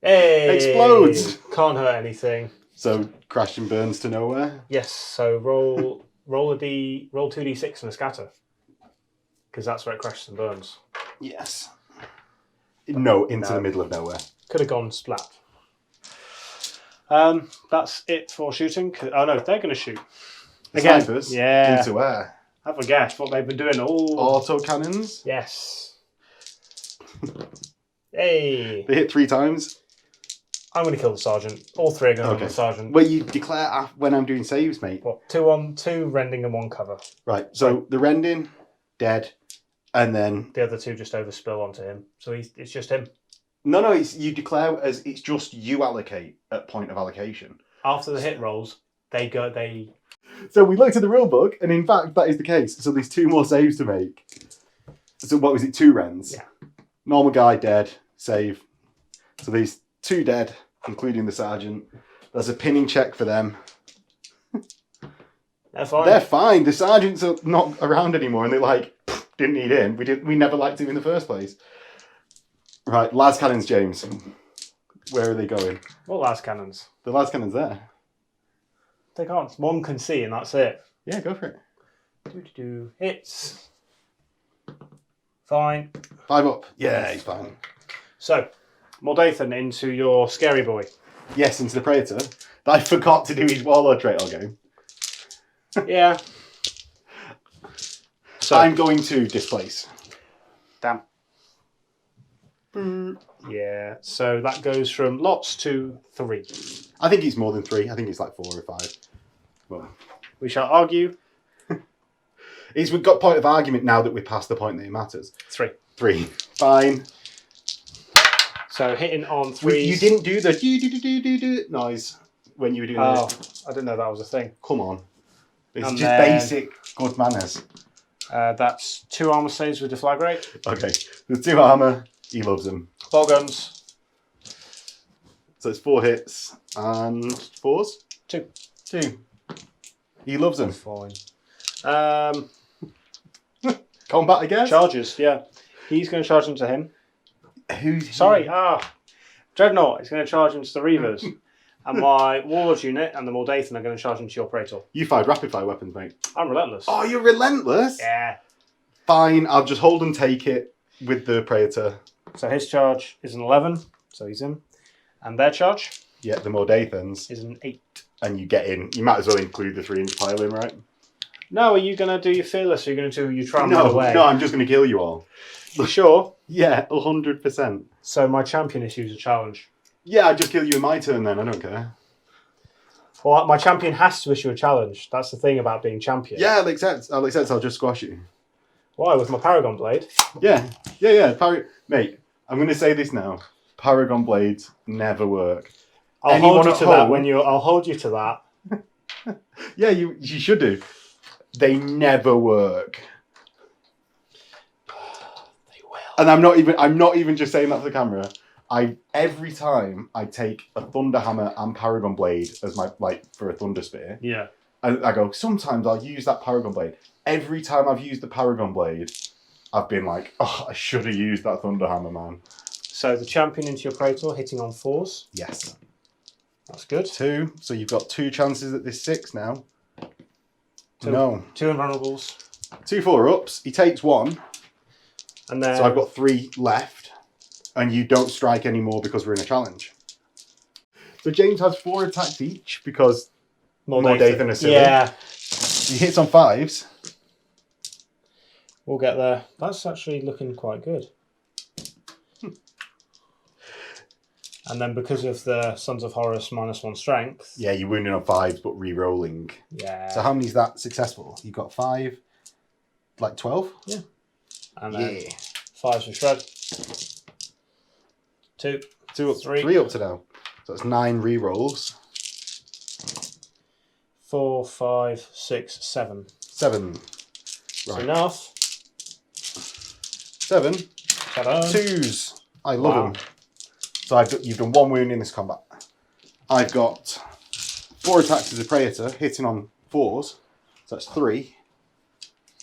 Hey.
Explodes.
Can't hurt anything.
So crash and burns to nowhere.
Yes. So roll 2d6 and a scatter. Because that's where it crashes and burns.
Yes. No, into the middle of nowhere.
Could have gone splat. That's it for shooting. Oh no, they're going to shoot. Again.
Snipers.
Yeah.
Into where?
Have a guess what they've been doing all...
Auto cannons.
Yes. Hey.
They hit 3 times.
I'm going to kill the sergeant. All three are going to
Okay.
kill the sergeant.
Well, you declare when I'm doing saves, mate.
What? 2 on 2 rending and 1 cover.
Right. So the rending, dead, and then
The other 2 just overspill onto him. So it's just him.
no. It's you declare as it's just you allocate at point of allocation.
After the hit rolls, they go.
So we looked at the rule book, and in fact, that is the case. So there's 2 more saves to make. So what was it? 2 rends.
Yeah.
Normal guy dead. Save. So these 2 dead, including the sergeant. There's a pinning check for them.
They're fine.
They're fine. The sergeants are not around anymore, and they're like, didn't need him. We never liked him in the first place. Right, las cannons, James. Where are they going?
What last cannons?
The las cannons there.
They can't. One can see, and that's it.
Yeah, go for it.
Hits. Fine.
5 up. Yeah, he's fine.
So, Mordathan into your scary boy.
Yes, into the Praetor. I forgot to do his Warlord trait all game.
Yeah. So
I'm going to displace.
damn. Yeah. So that goes from lots to 3.
I think it's more than 3. I think it's like 4 or 5. Well,
We shall argue.
we've got point of argument now that we're past the point that it matters.
3.
3. Fine.
So hitting on 3.
You didn't do the do noise when you were doing
Oh,
it.
I didn't know that was a thing.
Come on. It's
And
just
then-
basic good manners.
That's 2 armor saves with deflagrate.
Okay. There's 2 armour. He loves them.
4 guns.
So it's 4 hits and 4s?
2.
2. He loves them.
Fine.
Combat again?
Charges. Yeah. He's going to charge into him.
Who's
Sorry. Dreadnought is going to charge into the Reavers. And my Warlord unit and the Mordathan are going to charge into your Praetor.
You fired rapid fire weapons, mate.
I'm relentless.
Oh, you're relentless?
Yeah.
Fine, I'll just hold and take it with the Praetor.
So his charge is an 11. So he's in. And their charge
Yeah, the Mordathans.
is an 8.
And you get in. You might as well include the 3-inch pile in, right?
No, are you going to do your fearless or are you going to do you try and run away?
No, I'm just going to kill you all.
You sure?
Yeah, 100%.
So my champion issues a challenge.
Yeah, I'd just kill you in my turn then, I don't care.
Well, my champion has to issue a challenge. That's the thing about being champion.
Yeah, I'll accept. I'll just squash you.
Why? With my Paragon Blade?
Yeah. Mate, I'm going to say this now. Paragon blades never work.
I'll
Anyone
hold you
at
to that
home-
when I'll hold you to that.
Yeah, you should do. They never work.
They will.
And I'm not even just saying that for the camera. Every time I take a Thunder Hammer and Paragon Blade as my for a Thunder Spear,
Yeah.
I go, sometimes I'll use that Paragon Blade. Every time I've used the Paragon Blade, I've been like, oh, I should have used that Thunder Hammer, man.
So the champion into your Praetor hitting on 4s.
Yes.
That's good.
2. So you've got 2 chances at this 6 now.
2.
No.
2 invulnerables.
2 4-ups. He takes 1.
And then
So I've got 3 left. And you don't strike anymore because we're in a challenge. So James has 4 attacks each because Mordathan is silly.
Yeah.
He hits on 5s.
We'll get there. That's actually looking quite good. And then because of the Sons of Horus -1 strength.
Yeah, you're wounding on 5s but re-rolling.
Yeah.
So how many is that successful? You got 5, like 12?
Yeah. And then
Yeah.
5s for shred. 2.
2 up,
3.
3 up to now. So that's 9 re-rolls.
4, 5, 6, 7.
7.
That's
Right.
enough.
7.
Ta-da.
2s. I love
Wow.
them. So you've done 1 wound in this combat. I've got 4 attacks as a Praetor, hitting on 4s. So that's 3.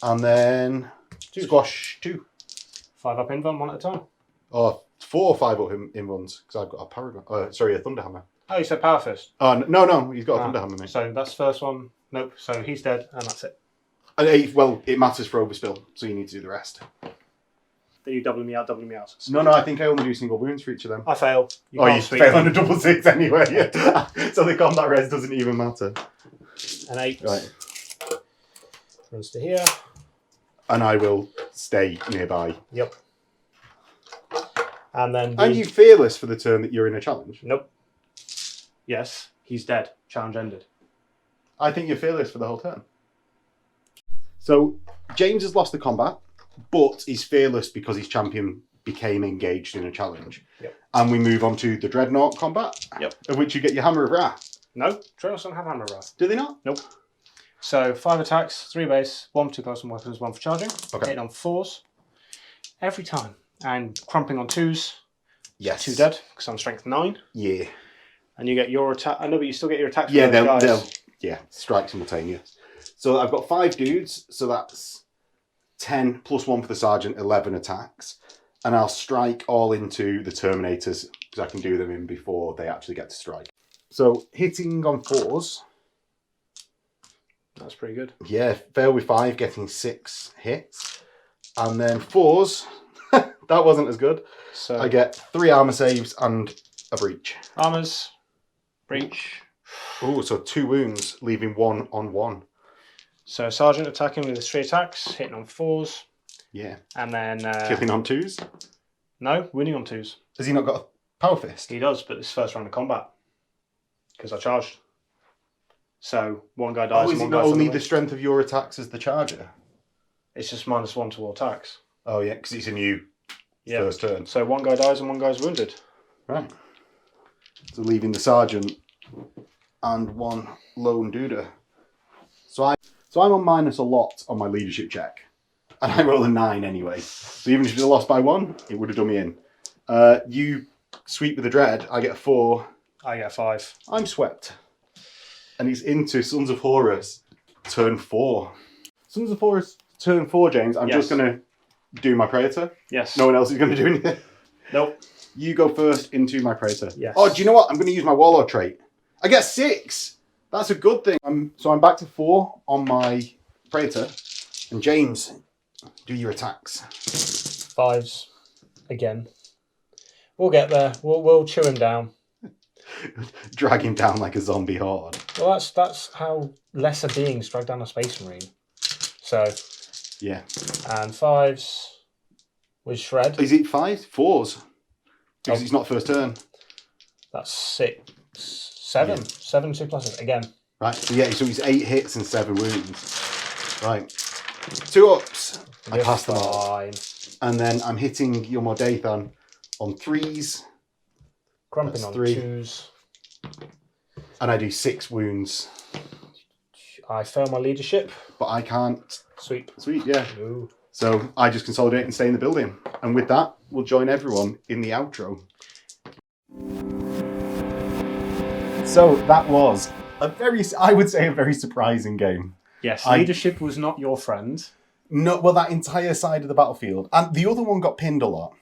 And then
2.
squash 2.
5 up invuln, 1 at a time.
Or 4 or 5 up in ones, because I've got a Paragon. A Thunder Hammer.
Oh, you said Power Fist.
Oh, no, he's got a Thunder Hammer, mate.
So that's the first one. Nope. So he's dead, and that's it.
Well, it matters for overspill, so you need to do the rest.
Then you double me out.
No, I think I only do single wounds for each of them.
I fail. You
You
can't sweep
fail on
me.
a double 6 anyway. So the combat res doesn't even matter.
An 8.
Right.
Runs to here.
And I will stay nearby.
Yep. And then
Are you fearless for the turn that you're in a challenge?
Nope. Yes, he's dead. Challenge ended.
I think you're fearless for the whole turn. So James has lost the combat, but he's fearless because his champion became engaged in a challenge.
Yep.
And we move on to the Dreadnought combat,
Yep.
of which you get your Hammer of Wrath.
No, Dreadnoughts don't have Hammer of Wrath.
Do they not?
Nope. So 5 attacks, 3 base, 1 for 2 close and weapons, 1 for charging.
Okay.
Hitting on 4s every time. And crumping on 2s.
Yes.
2 dead, because I'm strength 9.
Yeah.
And you get your attack. I know, but you still get your attacks.
Yeah,
from those guys.
they'll strike simultaneous. So I've got 5 dudes, so that's 10 plus 1 for the sergeant, 11 attacks. And I'll strike all into the Terminators, because I can do them in before they actually get to strike. So hitting on 4s.
That's pretty good.
Yeah, fail with 5, getting 6 hits. And then 4s, that wasn't as good.
So
I get 3 armor saves and a breach.
armors, breach.
Ooh, so 2 wounds, leaving 1 on 1.
So sergeant attacking with his 3 attacks, hitting on 4s.
Yeah.
And then
Killing on 2s.
no, winning on 2s.
Has he not got a power fist?
He does, but this first round of combat. Because I charged. So one guy dies
Oh,
and
is it
one
not
guy's
only
on
the strength of your attacks as the charger?
It's just -1 to all attacks.
Oh, yeah, because it's a new first turn.
So one guy dies and one guy's wounded.
Right. So leaving the sergeant and 1 lone duder. So I'm on minus a lot on my leadership check. And I roll a 9 anyway. So even if you'd have lost by 1, it would have done me in. You sweep with the dread, I get a 4.
I get a 5.
I'm swept. And it's into Sons of Horus, turn 4. Sons of Horus, turn 4, James. I'm just going to do my Praetor.
Yes.
No one else is going to do anything.
Nope.
You go first into my Praetor.
Yes.
Oh, do you know what? I'm going to use my Warlord trait. I get 6. That's a good thing. So I'm back to 4 on my Praetor. And James, do your attacks.
5s again. We'll get there. We'll chew him down.
Drag him down like a zombie horde.
Well, that's how lesser beings drag down a space marine. So
Yeah.
and 5s with shred.
Is it 5? 4s? Because it's not first turn.
That's 6, 7.
Yeah.
7 2 pluses again.
Right. So yeah, so it's 8 hits and 7 wounds. Right. 2 ups. I
You're
pass them all.
fine.
And then I'm hitting your Mordathan on 3s.
Crumping
That's
on
3.
2s.
And I do 6 wounds.
I fail my leadership.
But I can't
Sweep.
sweep, yeah.
Ooh.
So I just consolidate and stay in the building. And with that, we'll join everyone in the outro. So that was I would say a very surprising game.
Yes, leadership was not your friend.
No, well, that entire side of the battlefield. And the other one got pinned a lot.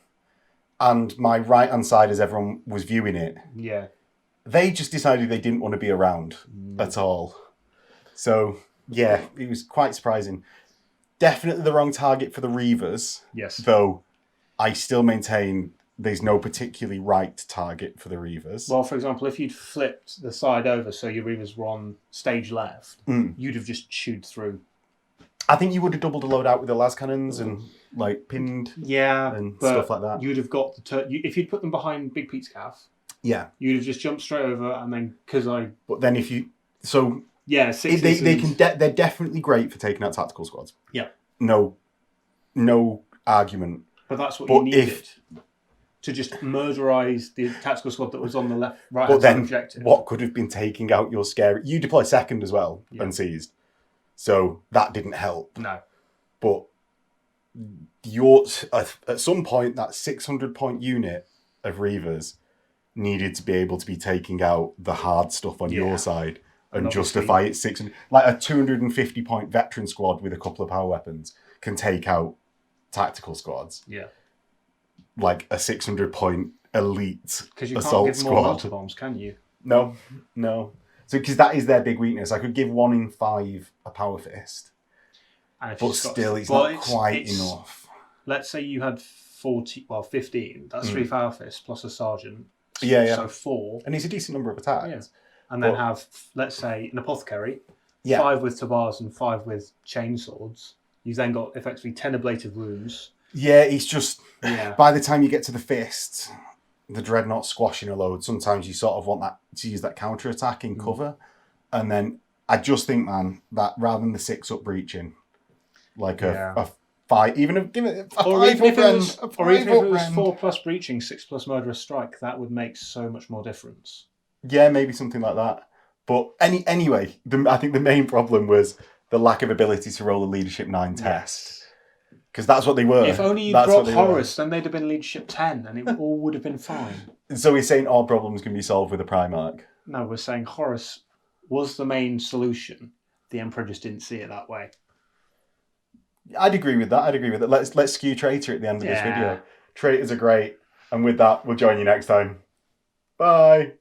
And my right-hand side, as everyone was viewing it,
Yeah.
they just decided they didn't want to be around at all. So, yeah, it was quite surprising. Definitely the wrong target for the Reavers.
Yes.
Though I still maintain there's no particularly right target for the Reavers.
Well, for example, if you'd flipped the side over so your Reavers were on stage left, you'd have just chewed through.
I think you would have doubled the loadout with the las cannons and like pinned and stuff like that.
You'd have got if you'd put them behind Big Pete's calf.
Yeah,
you'd have just jumped straight over, and then
But then if you they're definitely great for taking out tactical squads.
Yeah,
no argument.
But that's what you needed to just murderize the tactical squad that was on the left, right.
But then,
objective.
What could have been taking out your scary? You deploy second as well and seized, so that didn't help.
No,
but at some point that 600-point unit of Reavers needed to be able to be taking out the hard stuff on your side and justify it 600. Like a 250-point veteran squad with a couple of power weapons can take out tactical squads.
Yeah.
Like a 600-point elite assault squad.
Because you can't give more mortar bombs, can you?
No. So because that is their big weakness. I could give 1 in 5 a power fist, but still it's not quite enough.
Let's say you had 15. That's 3 power fists plus a sergeant.
Yeah.
So 4.
And it's a decent number of attacks.
Yeah. And then have, let's say, an apothecary, 5 with tabars and 5 with chainswords. You've then got effectively 10 ablative wounds.
Yeah, it's just by the time you get to the fists, the Dreadnought squashing a load, sometimes you sort of want that to use that counter attack in cover. And then I just think, man, that rather than the 6-up breaching, like a 5, even if give it a
or even if it was, or even if it was
Rend.
4+ breaching, 6+ murderous strike, that would make so much more difference.
Yeah, maybe something like that. But anyway, I think the main problem was the lack of ability to roll a leadership 9 test. Because that's what they were.
If only you dropped Horus, then they'd have been leadership 10 and it all would have been fine.
So we're saying all problems can be solved with a Primarch?
No, we're saying Horus was the main solution. The Emperor just didn't see it that way.
I'd agree with that. Let's skew Traitor at the end of this video. Traitors are great. And with that, we'll join you next time. Bye.